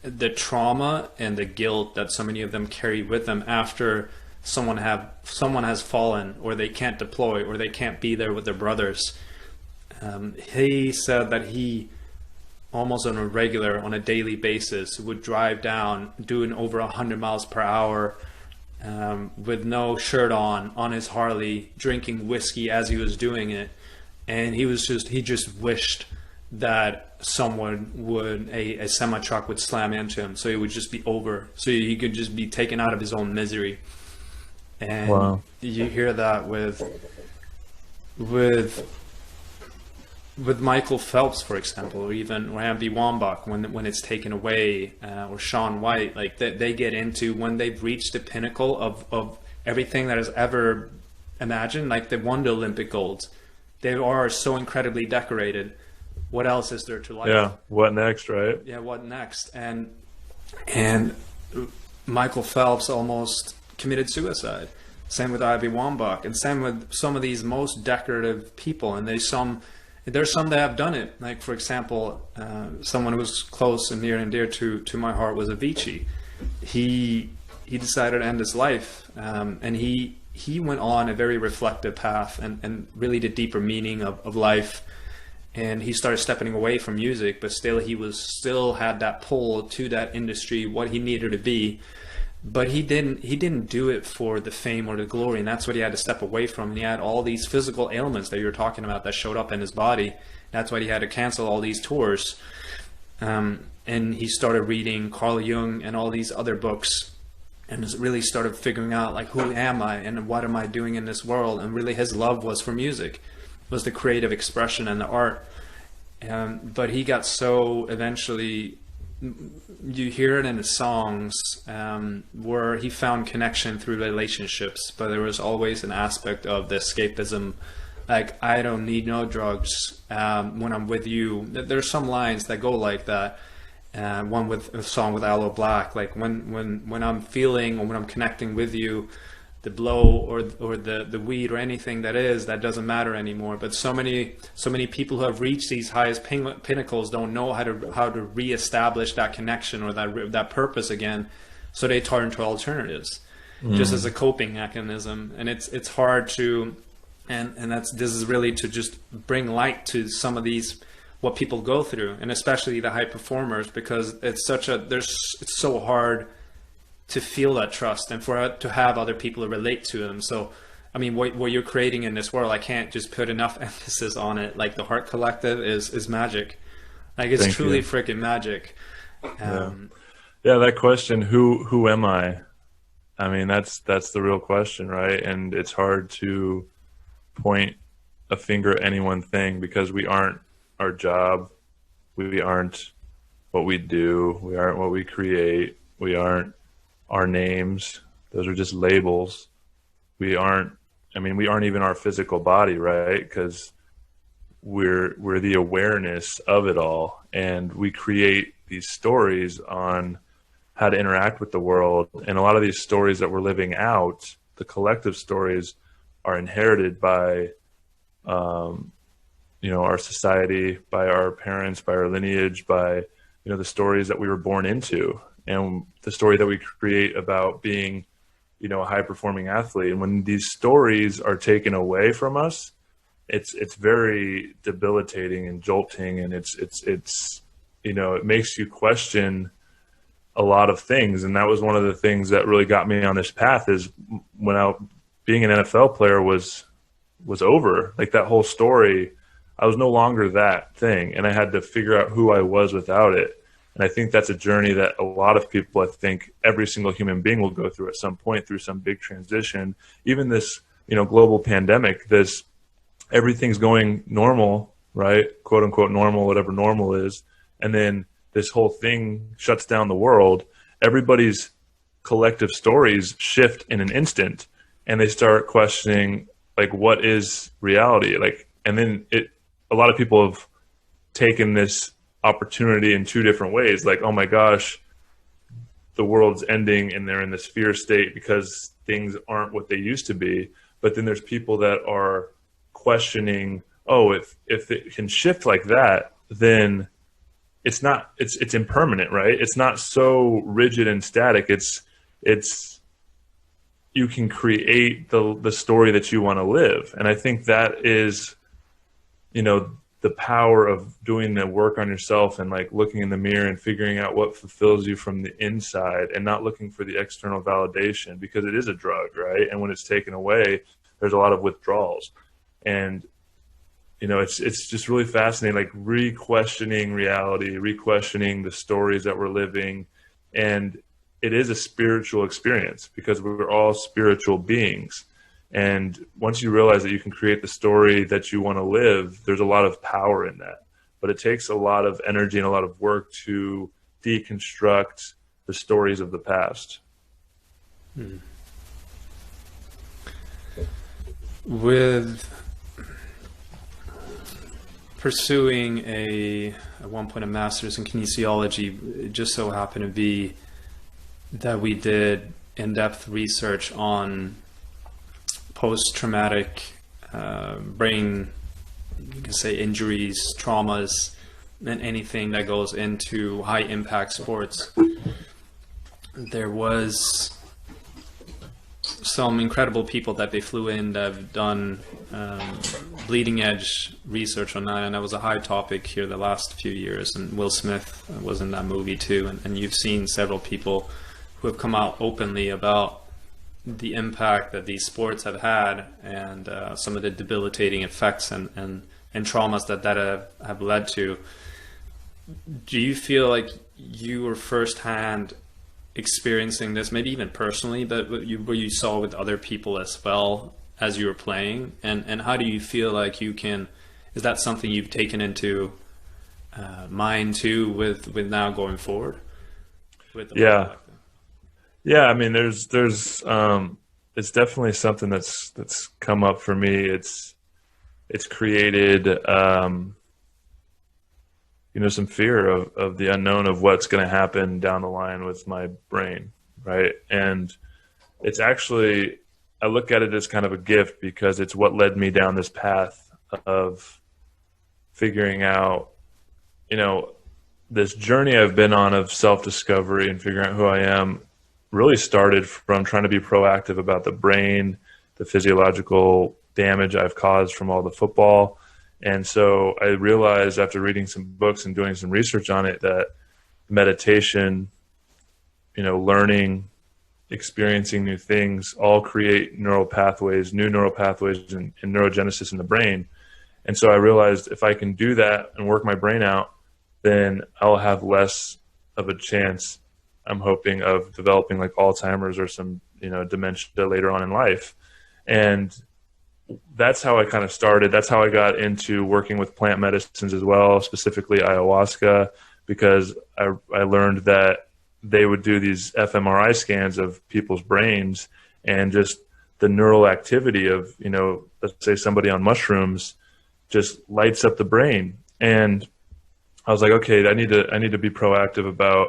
the trauma and the guilt that so many of them carry with them after someone has fallen, or they can't deploy, or they can't be there with their brothers. He said that he almost on a daily basis would drive down doing over 100 miles per hour, with no shirt on his Harley, drinking whiskey as he was doing it. And he just wished that a semi truck would slam into him, so he would just be over, so he could just be taken out of his own misery. And wow. You hear that with Michael Phelps, for example, or even 𝚼𝚊𝚗𝚗𝚗𝚗 when it's taken away, or Shaun White, like they get into when they've reached the pinnacle of everything that is ever imagined, like they won the Olympic golds. They are so incredibly decorated. What else is there to life? Yeah, what next, right? Yeah, what next? And Michael Phelps almost committed suicide. Same with 𝚼𝚊𝚗𝚗𝚗𝚗𝚗, and same with some of these most decorative people. And there's some that have done it. Like, for example, someone who was close and near and dear to my heart was Avicii. He decided to end his life, and he went on a very reflective path and really the deeper meaning of life. And he started stepping away from music, but still still had that pull to that industry, what he needed to be. But he didn't do it for the fame or the glory, and that's what he had to step away from. And he had all these physical ailments that you were talking about that showed up in his body. That's why he had to cancel all these tours. And he started reading Carl Jung and all these other books, and really started figuring out, like, who am I and what am I doing in this world? And really his love was for music, was the creative expression and the art. But he got so eventually, you hear it in his songs, where he found connection through relationships, but there was always an aspect of the escapism, like, I don't need no drugs when I'm with you. There's some lines that go like that. One with a song with Aloe Black, like, when I'm feeling, or when I'm connecting with you, the blow or the weed or anything that doesn't matter anymore. But so many people who have reached these highest pinnacles don't know how to reestablish that connection or that purpose again, so they turn to alternatives, just as a coping mechanism. And it's hard to, and this is really to just bring light to some of these, what people go through, and especially the high performers, because it's so hard to feel that trust and to have other people relate to them. So, I mean, what you're creating in this world, I can't just put enough emphasis on it. Like the Härt Collective is magic. Like it's truly freaking magic. Yeah, that question, who am I? I mean, that's the real question, right? And it's hard to point a finger at any one thing because we aren't our job. We aren't what we do. We aren't what we create. We aren't our names. Those are just labels. We aren't even our physical body, right? Because we're the awareness of it all, and we create these stories on how to interact with the world. And a lot of these stories that we're living out, the collective stories, are inherited by our society, by our parents, by our lineage, by the stories that we were born into, and the story that we create about being a high performing athlete. And when these stories are taken away from us, it's very debilitating and jolting, and it's it makes you question a lot of things. And that was one of the things that really got me on this path, is when being an NFL player was over. Like that whole story, I was no longer that thing, and I had to figure out who I was without it. And I think that's a journey that a lot of people, I think every single human being will go through at some point, through some big transition. Even this, global pandemic, everything's going normal, right? Quote unquote normal, whatever normal is. And then this whole thing shuts down the world. Everybody's collective stories shift in an instant, and they start questioning, like, what is reality? Like, and then a lot of people have taken this opportunity in two different ways. Like, oh my gosh, the world's ending, and they're in this fear state because things aren't what they used to be. But then there's people that are questioning, oh, if it can shift like that, then it's impermanent, right? It's not so rigid and static. It's you can create the story that you want to live. And I think that is, the power of doing the work on yourself, and like looking in the mirror and figuring out what fulfills you from the inside, and not looking for the external validation, because it is a drug, right? And when it's taken away, there's a lot of withdrawals. And it's just really fascinating, like re-questioning reality, re-questioning the stories that we're living. And it is a spiritual experience, because we're all spiritual beings. And once you realize that you can create the story that you want to live, there's a lot of power in that. But it takes a lot of energy and a lot of work to deconstruct the stories of the past. With pursuing at one point a master's in kinesiology, it just so happened to be that we did in-depth research on post-traumatic brain, you can say, injuries, traumas, and anything that goes into high-impact sports. There was some incredible people that they flew in that have done bleeding-edge research on that, and that was a high topic here the last few years. And Will Smith was in that movie too, and you've seen several people who have come out openly about the impact that these sports have had, and some of the debilitating effects and traumas that have led to. Do you feel like you were firsthand experiencing this, maybe even personally, but what you saw with other people as well as you were playing? And how do you feel like is that something you've taken into mind too with now going forward? Yeah, I mean, there's it's definitely something that's come up for me. It's created some fear of the unknown, of what's going to happen down the line with my brain, right? And it's actually, I look at it as kind of a gift, because it's what led me down this path of figuring out, this journey I've been on of self-discovery and figuring out who I am. Really started from trying to be proactive about the brain, the physiological damage I've caused from all the football. And so I realized, after reading some books and doing some research on it, that meditation, learning experiencing new things all create new neural pathways and neurogenesis in the brain. And so I realized if I can do that and work my brain out, then I'll have less of a chance, I'm hoping, of developing like Alzheimer's or some, dementia later on in life. And that's how I kind of started. That's how I got into working with plant medicines as well, specifically ayahuasca, because I learned that they would do these fMRI scans of people's brains, and just the neural activity of, let's say somebody on mushrooms just lights up the brain. And I was like, okay, I need to be proactive about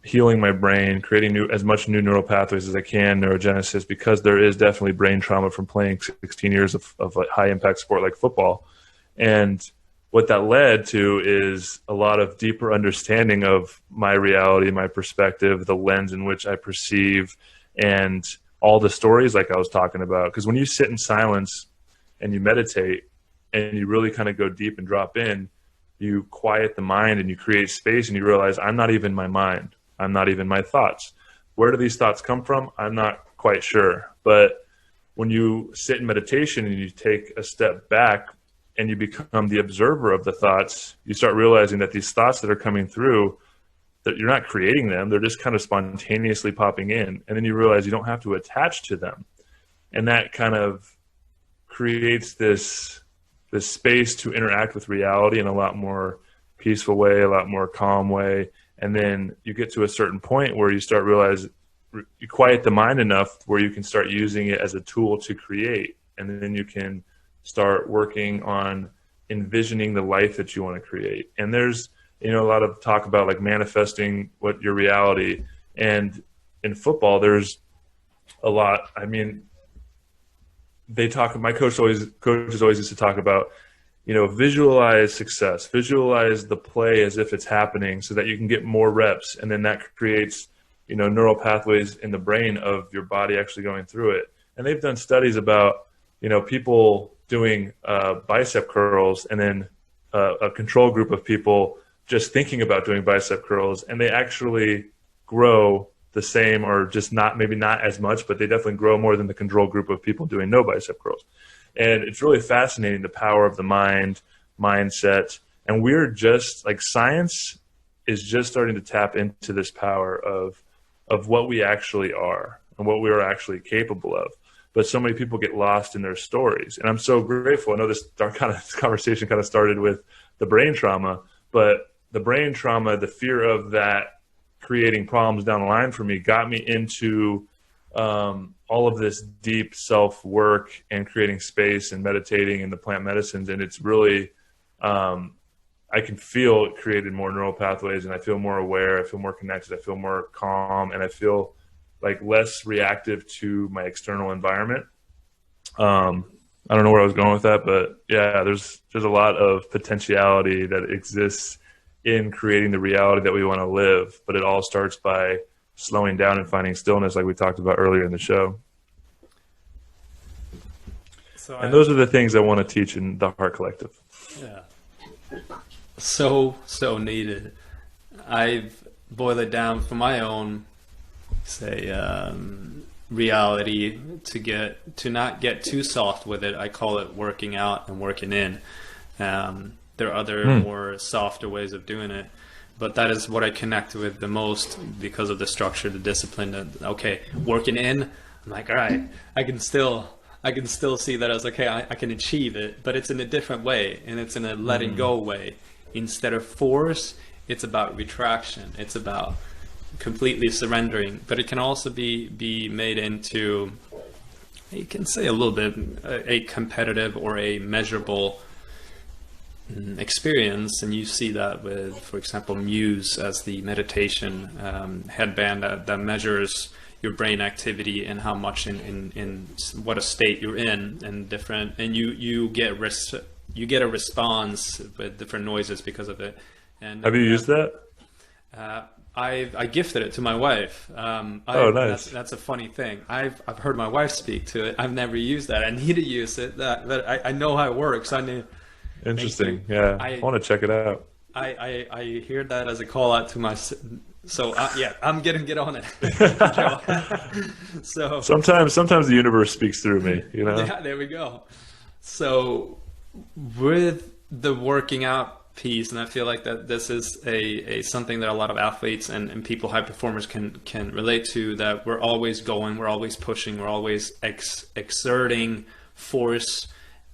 healing my brain, creating as much new neural pathways as I can, neurogenesis, because there is definitely brain trauma from playing 16 years of a high impact sport like football. And what that led to is a lot of deeper understanding of my reality, my perspective, the lens in which I perceive, and all the stories like I was talking about. Because when you sit in silence and you meditate and you really kind of go deep and drop in, you quiet the mind and you create space, and you realize I'm not even my mind. I'm not even my thoughts. Where do these thoughts come from? I'm not quite sure. But when you sit in meditation and you take a step back and you become the observer of the thoughts, you start realizing that these thoughts that are coming through, that you're not creating them. They're just kind of spontaneously popping in. And then you realize you don't have to attach to them. And that kind of creates this space to interact with reality in a lot more peaceful way, a lot more calm way. And then you get to a certain point where you start realize you quiet the mind enough where you can start using it as a tool to create. And then you can start working on envisioning the life that you want to create. And there's, a lot of talk about like manifesting what your reality. And in football, there's a lot. I mean, my coaches always used to talk about, visualize success, visualize the play as if it's happening so that you can get more reps. And then that creates, neural pathways in the brain of your body actually going through it. And they've done studies about, people doing bicep curls, and then a control group of people just thinking about doing bicep curls, and they actually grow the same, or just maybe not as much, but they definitely grow more than the control group of people doing no bicep curls. And it's really fascinating, the power of the mind, mindset. And we're just like, science is just starting to tap into this power of what we actually are and what we are actually capable of. But so many people get lost in their stories. And I'm so grateful. I know this conversation kind of started with the brain trauma, but the brain trauma, the fear of that creating problems down the line for me, got me into all of this deep self-work and creating space and meditating and the plant medicines. And it's really, I can feel it created more neural pathways, and I feel more aware, I feel more connected, I feel more calm, and I feel like less reactive to my external environment. I don't know where I was going with that, but yeah, there's a lot of potentiality that exists in creating the reality that we want to live, but it all starts by slowing down and finding stillness, like we talked about earlier in the show. And those are the things I want to teach in the Härt Collective. Yeah. So needed. I've boiled it down for my own, reality to not get too soft with it. I call it working out and working in. There are other more softer ways of doing it, but that is what I connect with the most because of the structure, the discipline. Okay, working in, I'm like, all right, I can still see that as okay, I can achieve it, but it's in a different way, and it's in a letting go way. Instead of force, it's about retraction. It's about completely surrendering, but it can also be made into, you can say a little bit, a competitive or a measurable experience. And you see that with, for example, Muse as the meditation headband that measures your brain activity and how much in what a state you're in, and different, and you get a response with different noises because of it. And have you used that? I gifted it to my wife. Oh, nice. That's a funny thing. I've heard my wife speak to it. I've never used that. I need to use it. But I know how it works. I knew. Interesting. Yeah, I want to check it out. I hear that as a call out to So yeah, I'm gonna get on it. So sometimes the universe speaks through me, you know? yeah, there we go. So with the working out piece, and I feel like that this is a something that a lot of athletes and people, high performers can relate to, that we're always going, we're always pushing, we're always exerting force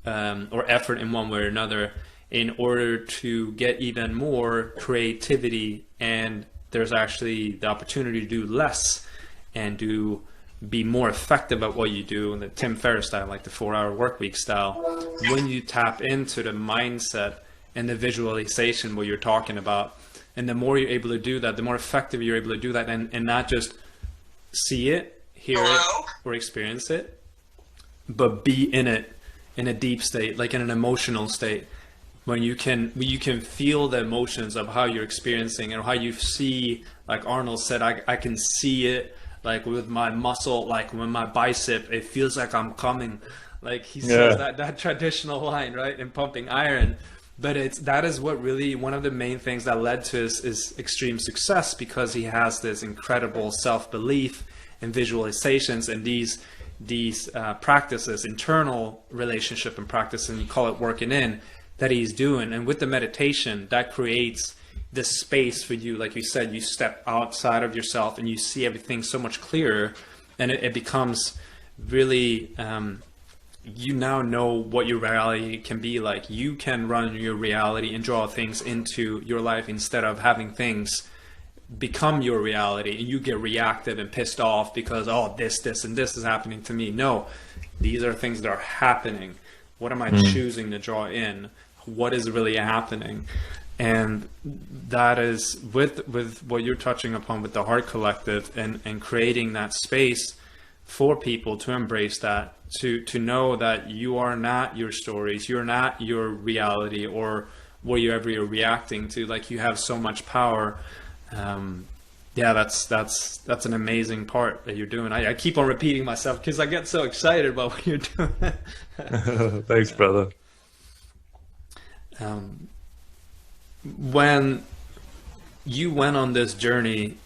or effort in one way or another in order to get even more creativity, and there's actually the opportunity to do less and to be more effective at what you do in the Tim Ferriss style, like the 4-hour work week style. When you tap into the mindset and the visualization, what you're talking about, and the more you're able to do that, the more effective you're able to do that, and not just see it, hear it, or experience it, but be in it in a deep state, like in an emotional state, when you can feel the emotions of how you're experiencing and how you see, like Arnold said, I can see it, like with my muscle, like when my bicep, it feels like I'm coming, like he says that traditional line, right, in Pumping Iron. But that is what really, one of the main things that led to his extreme success, because he has this incredible self-belief and visualizations and these practices, internal relationship and practice, and you call it working in, that he's doing. And with the meditation, that creates this space for you. Like you said, you step outside of yourself and you see everything so much clearer, and it becomes really, you now know what your reality can be like. You can run your reality and draw things into your life instead of having things become your reality and you get reactive and pissed off because, oh, this and this is happening to me. No, these are things that are happening. What am I choosing to draw in? What is really happening? And that is with what you're touching upon with the Härt Collective, and creating that space for people to embrace that, to know that you are not your stories, you're not your reality or whatever you're reacting to. Like, you have so much power. Yeah, that's an amazing part that you're doing. I keep on repeating myself because I get so excited about what you're doing. Thanks, brother. When you went on this journey,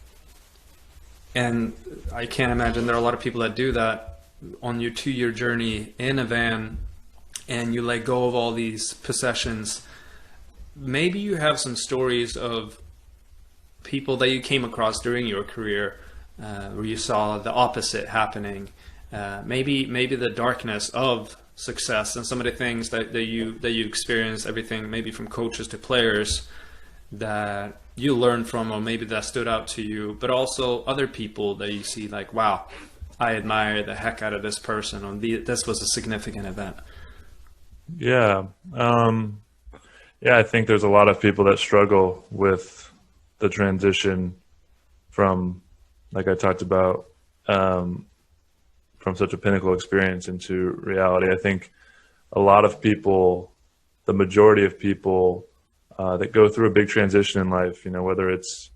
and I can't imagine there are a lot of people that do that, on your 2-year journey in a van, and you let go of all these possessions, maybe you have some stories of people that you came across during your career where you saw the opposite happening, maybe the darkness of success and some of the things that you experienced, everything maybe from coaches to players that you learned from, or maybe that stood out to you, but also other people that you see like, wow, I admire the heck out of this person, or this was a significant event. Yeah. I think there's a lot of people that struggle with the transition from, like I talked about, from such a pinnacle experience into reality. I think a lot of people, the majority of people that go through a big transition in life, whether it's,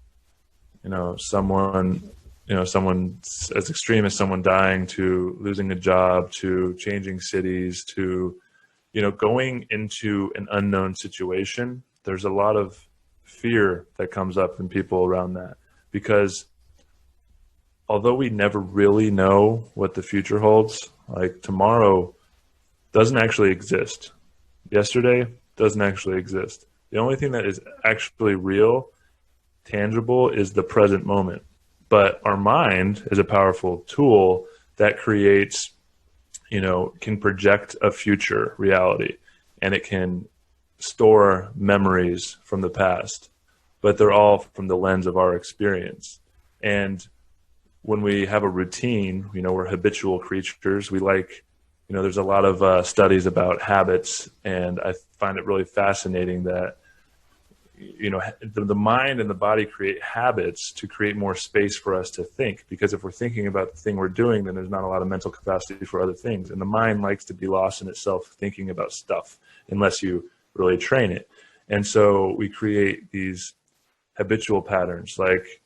someone as extreme as someone dying, to losing a job, to changing cities, to, going into an unknown situation, there's a lot of fear that comes up in people around that, because although we never really know what the future holds, like tomorrow doesn't actually exist. Yesterday doesn't actually exist. The only thing that is actually real, tangible, is the present moment. But our mind is a powerful tool that creates, can project a future reality, and it can store memories from the past, but they're all from the lens of our experience. And when we have a routine, we're habitual creatures. We like, there's a lot of studies about habits, and I find it really fascinating that, the mind and the body create habits to create more space for us to think, because if we're thinking about the thing we're doing, then there's not a lot of mental capacity for other things. And the mind likes to be lost in itself thinking about stuff unless you really train it. And so we create these habitual patterns. Like,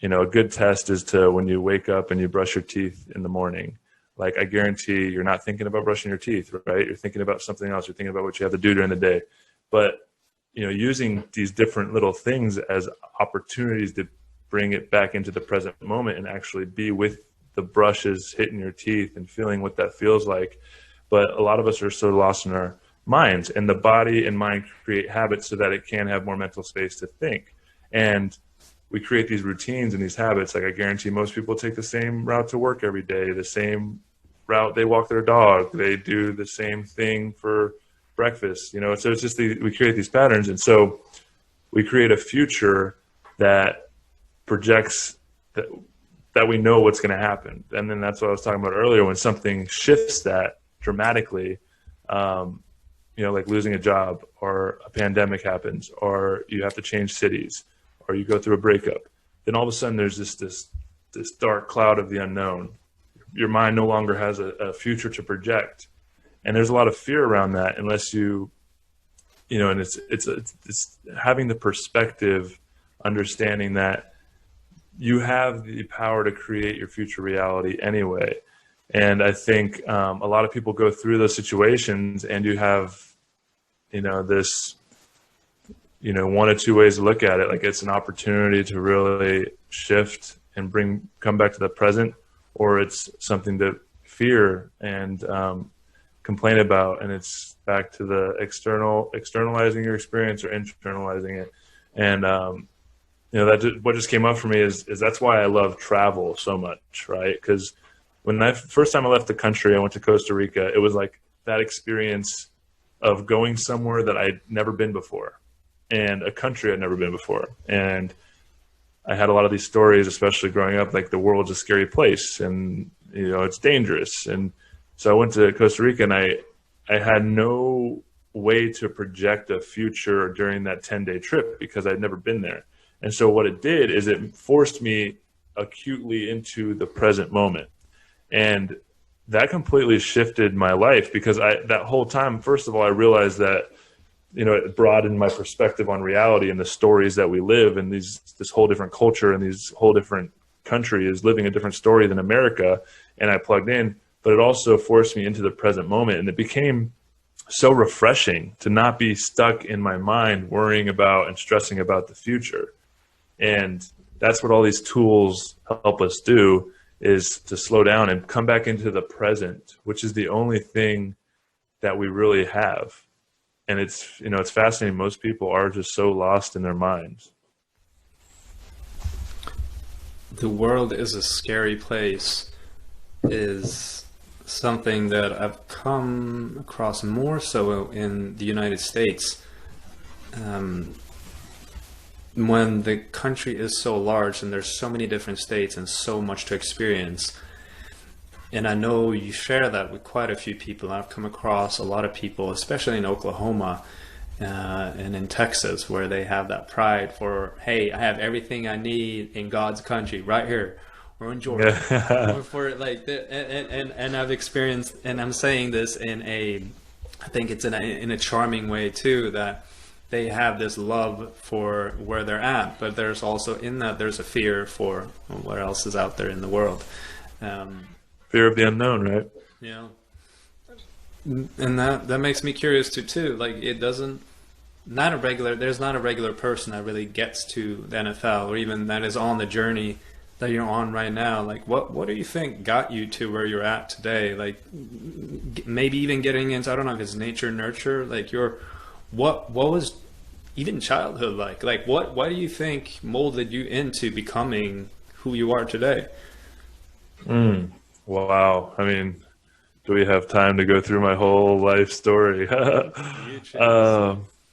a good test is to, when you wake up and you brush your teeth in the morning, like, I guarantee you're not thinking about brushing your teeth, right? You're thinking about something else. You're thinking about what you have to do during the day. But, using these different little things as opportunities to bring it back into the present moment and actually be with the brushes hitting your teeth and feeling what that feels like. But a lot of us are so lost in our minds, and the body and mind create habits so that it can have more mental space to think. And we create these routines and these habits. Like, I guarantee most people take the same route to work every day, the same route they walk their dog, they do the same thing for breakfast, you know. So it's just we create these patterns, and so we create a future that projects that we know what's going to happen. And then that's what I was talking about earlier, when something shifts that dramatically, you know, like losing a job, or a pandemic happens, or you have to change cities, or you go through a breakup, then all of a sudden there's this dark cloud of the unknown. Your mind no longer has a future to project, and there's a lot of fear around that unless you know. And it's having the perspective, understanding that you have the power to create your future reality anyway. And I think a lot of people go through those situations, and you have, you know, this, you know, one or two ways to look at it. Like, it's an opportunity to really shift and come back to the present, or it's something to fear and complain about. And it's back to the externalizing your experience or internalizing it. And, you know, what just came up for me is that's why I love travel so much, right? Because when first time I left the country, I went to Costa Rica. It was like that experience of going somewhere that I'd never been before, and a country I'd never been before. And I had a lot of these stories, especially growing up, like the world's a scary place, and, you know, it's dangerous. And so I went to Costa Rica, and I had no way to project a future during that 10-day trip because I'd never been there. And so what it did is it forced me acutely into the present moment. And that completely shifted my life, because that whole time, first of all, I realized that, you know, it broadened my perspective on reality and the stories that we live, and this whole different culture and these whole different country is living a different story than America. And I plugged in, but it also forced me into the present moment. And it became so refreshing to not be stuck in my mind worrying about and stressing about the future. And that's what all these tools help us do, is to slow down and come back into the present, which is the only thing that we really have. And it's, you know, it's fascinating. Most people are just so lost in their minds. The world is a scary place is something that I've come across more so in the United States. When the country is so large and there's so many different states and so much to experience, and I know you share that with quite a few people. I've come across a lot of people, especially in Oklahoma and in Texas, where they have that pride for, hey, I have everything I need in God's country right here, or in Georgia, or for like, and I've experienced, and I'm saying this I think it's in a charming way too, that they have this love for where they're at, but there's also in that there's a fear for what else is out there in the world. Fear of the unknown, right? Yeah. And that makes me curious too. Like, there's not a regular person that really gets to the NFL, or even that is on the journey that you're on right now. Like, what do you think got you to where you're at today? Like, maybe even getting into, I don't know if it's nature, nurture, like what was even childhood like? Like, what do you think molded you into becoming who you are today? Wow. I mean, do we have time to go through my whole life story?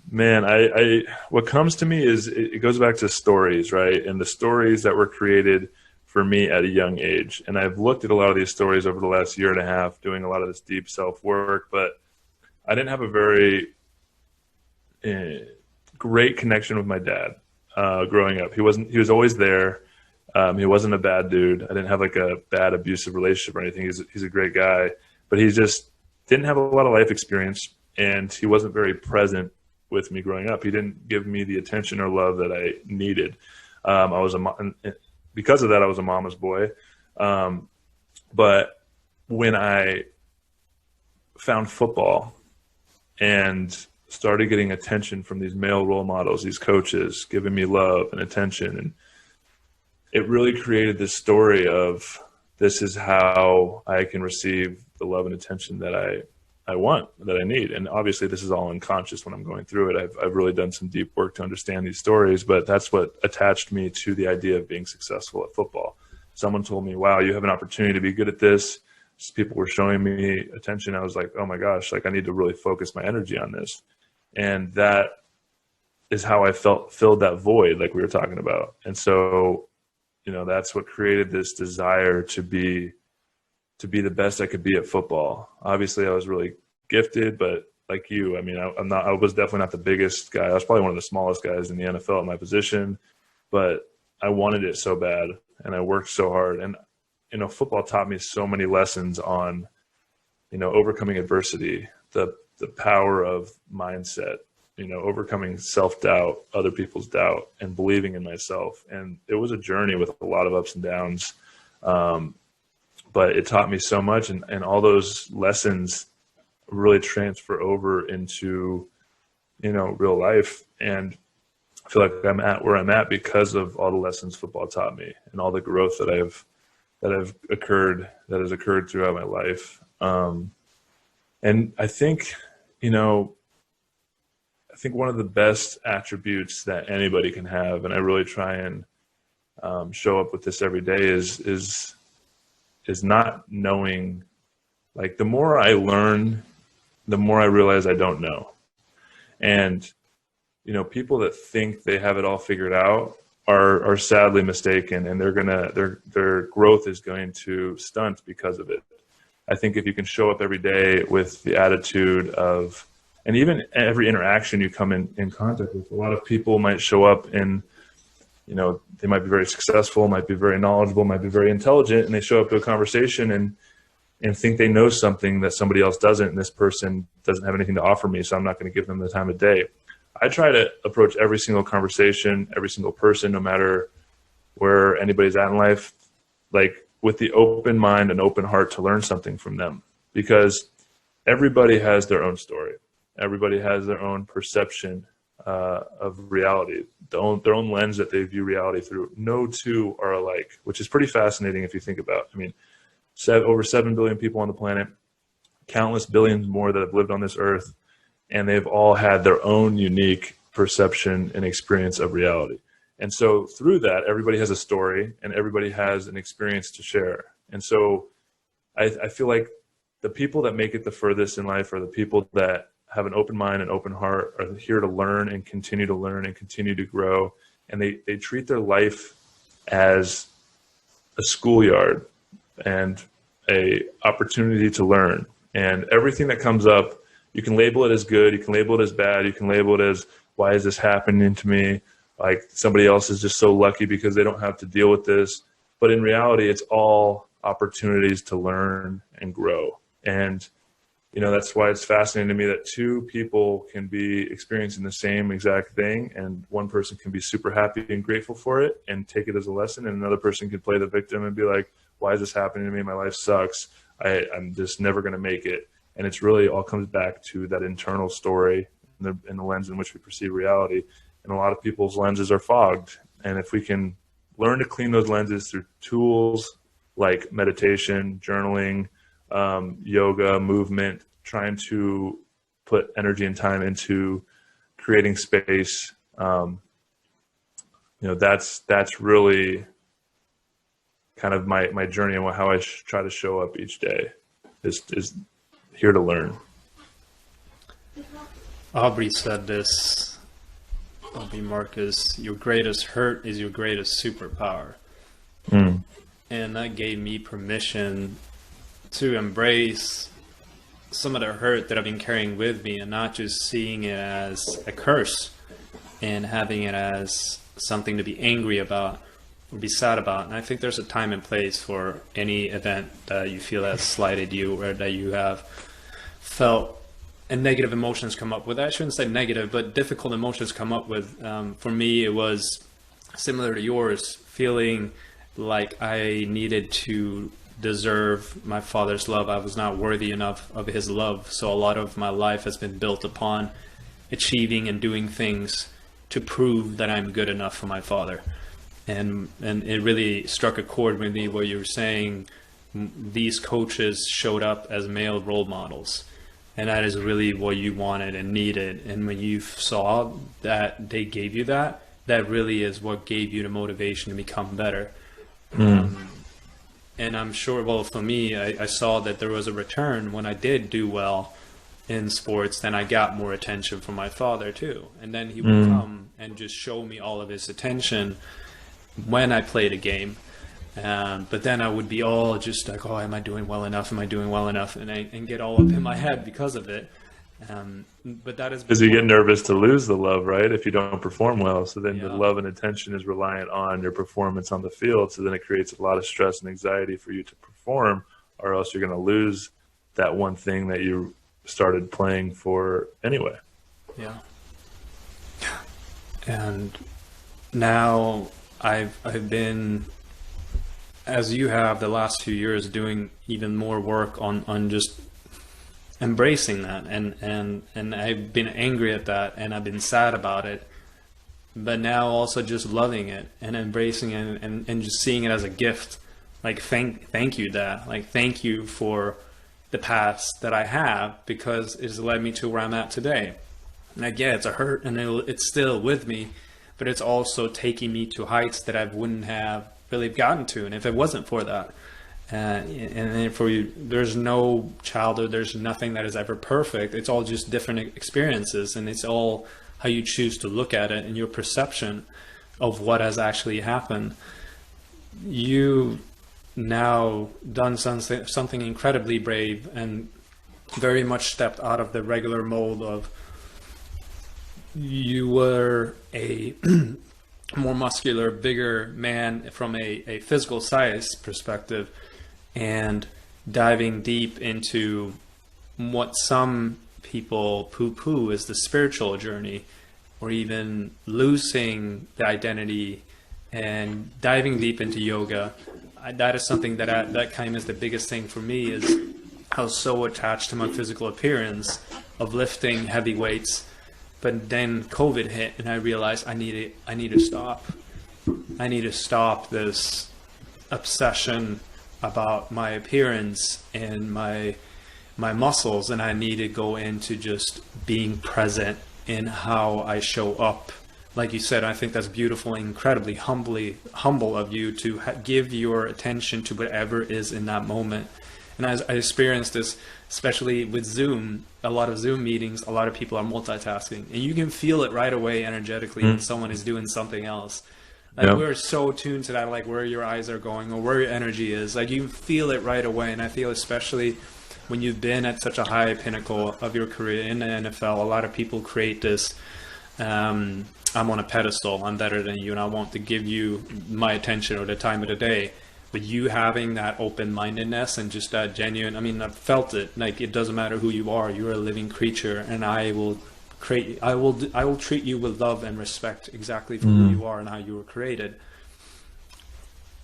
Man, I what comes to me is it goes back to stories, right? And the stories that were created for me at a young age. And I've looked at a lot of these stories over the last year and a half, doing a lot of this deep self-work, but I didn't have a very great connection with my dad growing up. He was always there. He wasn't a bad dude. I didn't have like a bad abusive relationship or anything. He's a great guy, but he just didn't have a lot of life experience, and he wasn't very present with me growing up. He didn't give me the attention or love that I needed. Because of that, I was a mama's boy. But when I found football and started getting attention from these male role models, these coaches giving me love and attention, and it really created this story of, this is how I can receive the love and attention that I want, that I need. And obviously this is all unconscious when I'm going through it. I've really done some deep work to understand these stories, but that's what attached me to the idea of being successful at football. Someone told me, wow, you have an opportunity to be good at this. Just people were showing me attention. I was like, oh my gosh, like I need to really focus my energy on this. And that is how I filled that void, like we were talking about. And so, you know, that's what created this desire to be the best I could be at football. Obviously I was really gifted, but like you, I mean, I was definitely not the biggest guy. I was probably one of the smallest guys in the NFL at my position, but I wanted it so bad and I worked so hard. And, you know, football taught me so many lessons on, you know, overcoming adversity, the power of mindset, you know, overcoming self-doubt, other people's doubt, and believing in myself. And it was a journey with a lot of ups and downs. But it taught me so much, and all those lessons really transfer over into, you know, real life. And I feel like I'm at where I'm at because of all the lessons football taught me and all the growth that has occurred throughout my life. And I think, you know, one of the best attributes that anybody can have, and I really try and show up with this every day, is not knowing. Like, the more I learn, the more I realize I don't know. And, you know, people that think they have it all figured out are sadly mistaken, and their growth is going to stunt because of it. I think if you can show up every day with the attitude of, and even every interaction you come in contact with, a lot of people might show up and, you know, they might be very successful, might be very knowledgeable, might be very intelligent, and they show up to a conversation and think they know something that somebody else doesn't, and this person doesn't have anything to offer me, so I'm not going to give them the time of day. I try to approach every single conversation, every single person, no matter where anybody's at in life, like with the open mind and open heart to learn something from them, because everybody has their own story. Everybody has their own perception of reality, their own lens that they view reality through. No two are alike, which is pretty fascinating if you think about. I mean, over 7 billion people on the planet, countless billions more that have lived on this earth, and they've all had their own unique perception and experience of reality. And so through that, everybody has a story and everybody has an experience to share. And so I feel like the people that make it the furthest in life are the people that have an open mind and open heart, are here to learn and continue to grow. And they treat their life as a schoolyard and a opportunity to learn. And everything that comes up, you can label it as good, you can label it as bad, you can label it as, why is this happening to me? Like, somebody else is just so lucky because they don't have to deal with this. But in reality, it's all opportunities to learn and grow. And, you know, that's why it's fascinating to me that two people can be experiencing the same exact thing, and one person can be super happy and grateful for it and take it as a lesson, and another person can play the victim and be like, why is this happening to me? My life sucks. I'm just never going to make it. And it's really all comes back to that internal story and the lens in which we perceive reality. And a lot of people's lenses are fogged. And if we can learn to clean those lenses through tools like meditation, journaling, yoga, movement, trying to put energy and time into creating space, you know, that's really kind of my journey and how I try to show up each day is here to learn. Aubrey said this, Aubrey Marcus, your greatest hurt is your greatest superpower. And that gave me permission to embrace some of the hurt that I've been carrying with me, and not just seeing it as a curse and having it as something to be angry about or be sad about. And I think there's a time and place for any event that you feel has slighted you, or that you have felt and negative emotions come up with. I shouldn't say negative, but difficult emotions come up with. For me, it was similar to yours, feeling like I needed to deserve my father's love. I was not worthy enough of his love. So a lot of my life has been built upon achieving and doing things to prove that I'm good enough for my father. and it really struck a chord with me where you were saying these coaches showed up as male role models, and that is really what you wanted and needed. And when you saw that they gave you that, that really is what gave you the motivation to become better. And I'm sure, well, for me, I saw that there was a return when I did do well in sports. Then I got more attention from my father too, and then he would come and just show me all of his attention when I played a game. But then I would be all just like, oh, am I doing well enough? Am I doing well enough? And get all up in my head because of it. But that is because you get nervous to lose the love, right? If you don't perform well. So then the love and attention is reliant on your performance on the field. So then it creates a lot of stress and anxiety for you to perform, or else you're going to lose that one thing that you started playing for anyway. Yeah. And now I've been, as you have the last few years, doing even more work on just embracing that, and I've been angry at that, and I've been sad about it, but now also just loving it and embracing it, and just seeing it as a gift. Like thank you, Dad. Like thank you for the past that I have, because it's led me to where I'm at today. Like, yeah, it's a hurt, and it's still with me, but it's also taking me to heights that I wouldn't have really gotten to, and if it wasn't for that. And for you, there's no childhood, there's nothing that is ever perfect. It's all just different experiences, and it's all how you choose to look at it and your perception of what has actually happened. You now done something incredibly brave, and very much stepped out of the regular mold of, you were a more muscular, bigger man from a physical size perspective, and diving deep into what some people poo-poo is the spiritual journey, or even losing the identity and diving deep into yoga. That is something that kind of is the biggest thing for me, is I was so attached to my physical appearance of lifting heavy weights. But then COVID hit, and I realized I need to stop. I need to stop this obsession about my appearance and my muscles, and I need to go into just being present in how I show up. Like you said, I think that's beautiful and incredibly humble of you to give your attention to whatever is in that moment. And I experienced this, especially with Zoom, a lot of Zoom meetings, a lot of people are multitasking, and you can feel it right away energetically when someone is doing something else. Like, we're so tuned to that, like where your eyes are going or where your energy is. Like, you feel it right away. And I feel, especially when you've been at such a high pinnacle of your career in the NFL, a lot of people create this, I'm on a pedestal, I'm better than you, and I want to give you my attention or the time of the day. But you having that open-mindedness and just that genuine, I mean, I've felt it. Like, it doesn't matter who you are, you're a living creature, and I will treat you with love and respect exactly for who you are and how you were created.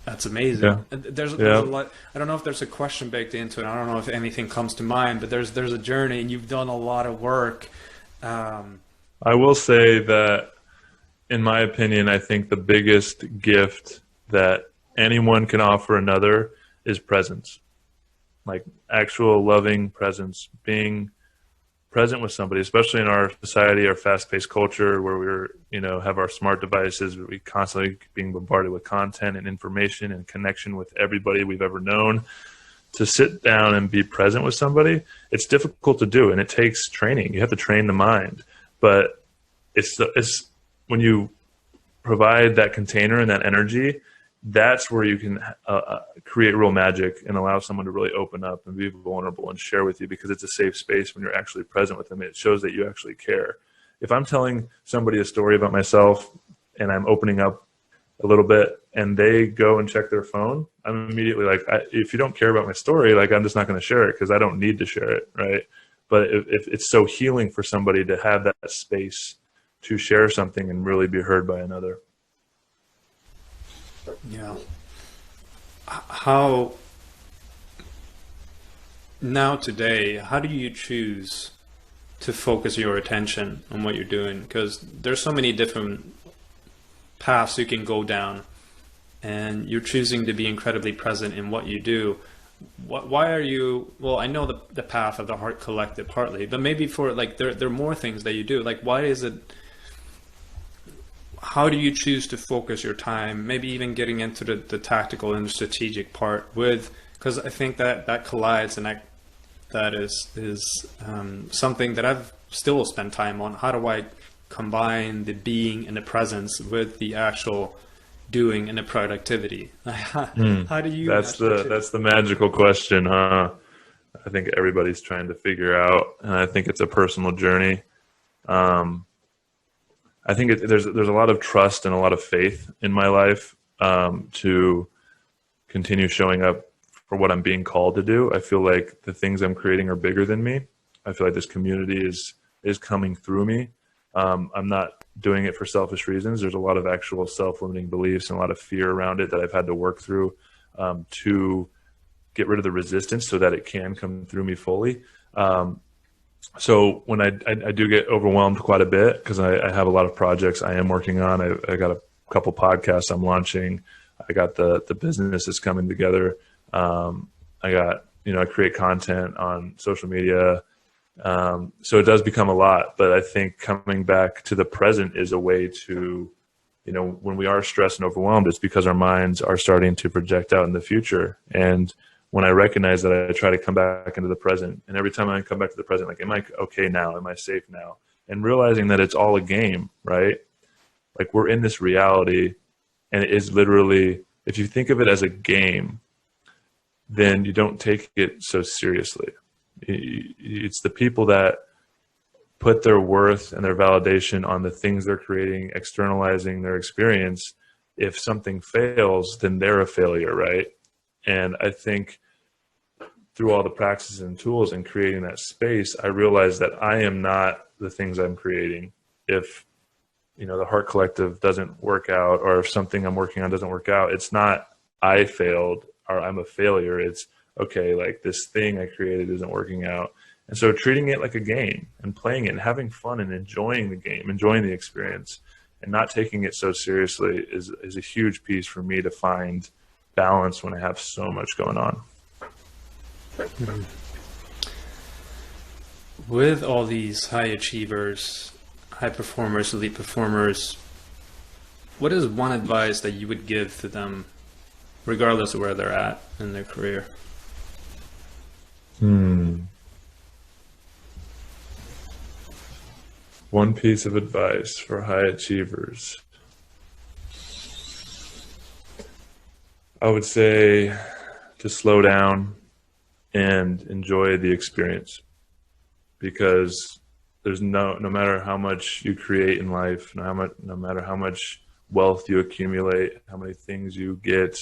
That's amazing. Yeah. There's a lot. I don't know if there's a question baked into it. I don't know if anything comes to mind, but there's a journey, and you've done a lot of work. I will say that, in my opinion, I think the biggest gift that anyone can offer another is presence. Like, actual loving presence, being present with somebody, especially in our society, our fast-paced culture, where we're, have our smart devices, we constantly being bombarded with content and information and connection with everybody we've ever known. To sit down and be present with somebody, it's difficult to do, and it takes training. You have to train the mind, but it's when you provide that container and that energy, that's where you can create real magic and allow someone to really open up and be vulnerable and share with you, because it's a safe space when you're actually present with them. It shows that you actually care. If I'm telling somebody a story about myself and I'm opening up a little bit and they go and check their phone, I'm immediately like, if you don't care about my story, like, I'm just not going to share it, because I don't need to share it, right? But if it's so healing for somebody to have that space to share something and really be heard by another. Yeah. How now today, how do you choose to focus your attention on what you're doing? Because there's so many different paths you can go down. and you're choosing to be incredibly present in what you do. Why are you, well, I know the path of the Härt Collective partly, but maybe for like, there are more things that you do. Like, why is it, how do you choose to focus your time, maybe even getting into the tactical and strategic part with, because I think that collides, and that is something that I've still spent time on. How do I combine the being and the presence with the actual doing and the productivity? How do you? That's the magical question, huh? I think everybody's trying to figure out, and I think it's a personal journey. I think there's a lot of trust and a lot of faith in my life to continue showing up for what I'm being called to do. I feel like the things I'm creating are bigger than me. I feel like this community is coming through me. I'm not doing it for selfish reasons. There's a lot of actual self-limiting beliefs and a lot of fear around it that I've had to work through to get rid of the resistance so that it can come through me fully. So when I do get overwhelmed quite a bit, because I have a lot of projects I am working on. I got a couple podcasts I'm launching. I got the business is coming together. I got, I create content on social media. So it does become a lot, but I think coming back to the present is a way to, when we are stressed and overwhelmed, it's because our minds are starting to project out in the future. And when I recognize that, I try to come back into the present. And every time I come back to the present, like, am I okay now? Am I safe now? And realizing that it's all a game, right? Like, we're in this reality, and it is literally, if you think of it as a game, then you don't take it so seriously. It's the people that put their worth and their validation on the things they're creating, externalizing their experience. If something fails, then they're a failure, right? And I think through all the practices and tools and creating that space, I realized that I am not the things I'm creating. If, the Härt Collective doesn't work out, or if something I'm working on doesn't work out, it's not I failed or I'm a failure. It's, okay, like, this thing I created isn't working out. And so treating it like a game and playing it and having fun and enjoying the game, enjoying the experience, and not taking it so seriously is a huge piece for me to find balance when I have so much going on. With all these high achievers, high performers, elite performers, what is one advice that you would give to them, regardless of where they're at in their career? One piece of advice for high achievers. I would say to slow down and enjoy the experience, because there's no matter how much you create in life, no matter how much wealth you accumulate, how many things you get,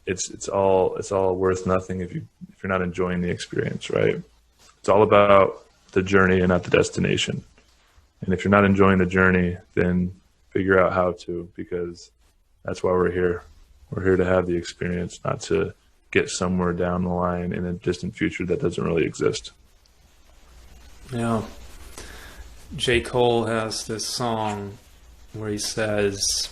it's all worth nothing if you're not enjoying the experience, right? It's all about the journey and not the destination. And if you're not enjoying the journey, then figure out how to, because that's why we're here. We're here to have the experience, not to get somewhere down the line in a distant future that doesn't really exist. Yeah. J. Cole has this song where he says,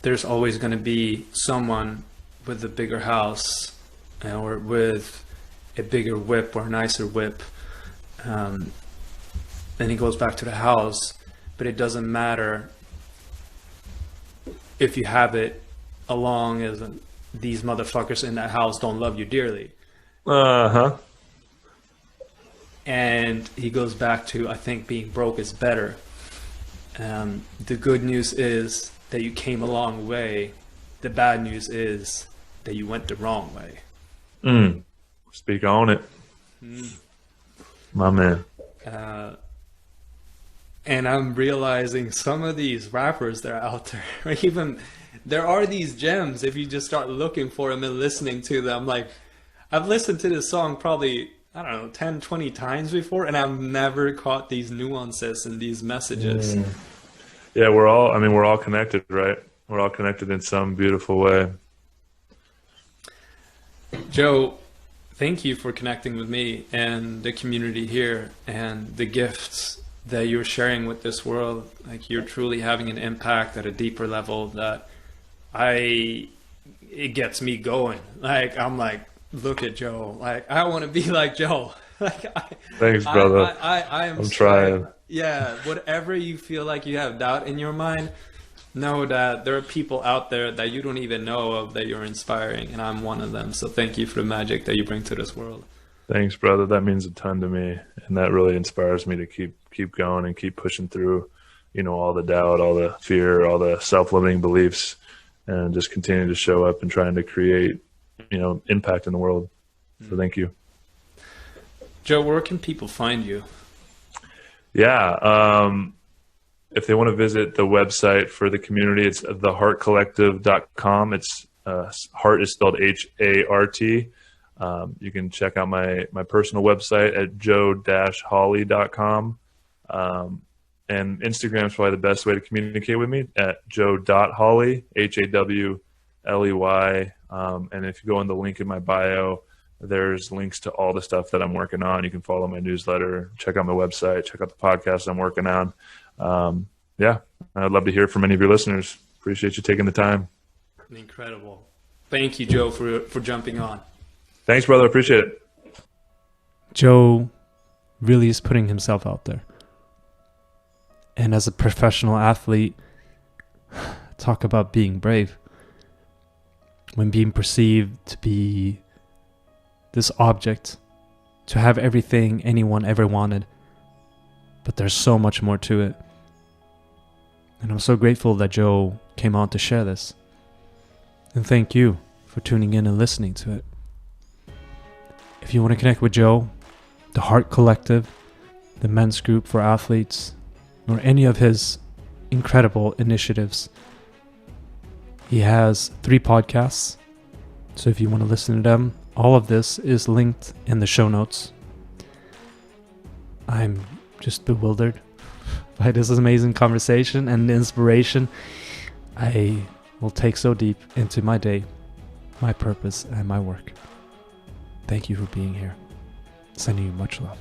there's always going to be someone with a bigger house or with a bigger whip or a nicer whip. Then he goes back to the house, but it doesn't matter if you have it along as these motherfuckers in that house don't love you dearly. Uh-huh. And he goes back to, I think being broke is better. The good news is that you came a long way. The bad news is that you went the wrong way. Speak on it. My man. And I'm realizing some of these rappers that are out there, or even there are these gems if you just start looking for them and listening to them. Like, I've listened to this song probably, 10, 20 times before, and I've never caught these nuances and these messages. Yeah, we're all connected, right? We're all connected in some beautiful way. Joe, thank you for connecting with me and the community here and the gifts that you're sharing with this world. Like, you're truly having an impact at a deeper level that it gets me going. Like, I'm like, look at Joe. Like, I want to be like Joe. Thanks, brother. I'm trying. Yeah, whatever you feel like you have doubt in your mind, know that there are people out there that you don't even know of that you're inspiring, and I'm one of them. So thank you for the magic that you bring to this world. Thanks, brother. That means a ton to me, and that really inspires me to keep going and keep pushing through, all the doubt, all the fear, all the self-limiting beliefs, and just continue to show up and trying to create, impact in the world. So thank you. Joe, where can people find you? Yeah. If they want to visit the website for the community, it's 𝚘𝚊𝚗𝚗𝚐𝚘𝚗𝚘𝚗. It's Heart is spelled H-A-R-T. You can check out my personal website at joe-hawley.com. And Instagram is probably the best way to communicate with me at joe.hawley, Hawley. And if you go on the link in my bio, there's links to all the stuff that I'm working on. You can follow my newsletter, check out my website, check out the podcast I'm working on. Yeah, I'd love to hear from any of your listeners. Appreciate you taking the time. Incredible. Thank you, Joe, for jumping on. Thanks, brother. Appreciate it. Joe really is putting himself out there. And as a professional athlete, talk about being brave. When being perceived to be this object, to have everything anyone ever wanted. But there's so much more to it. And I'm so grateful that Joe came on to share this. And thank you for tuning in and listening to it. If you want to connect with Joe, the Härt Collective, the men's group for athletes, or any of his incredible initiatives, he has 3 podcasts. So if you want to listen to them, all of this is linked in the show notes. I'm just bewildered by this amazing conversation and the inspiration I will take so deep into my day, my purpose, and my work. Thank you for being here. Sending you much love.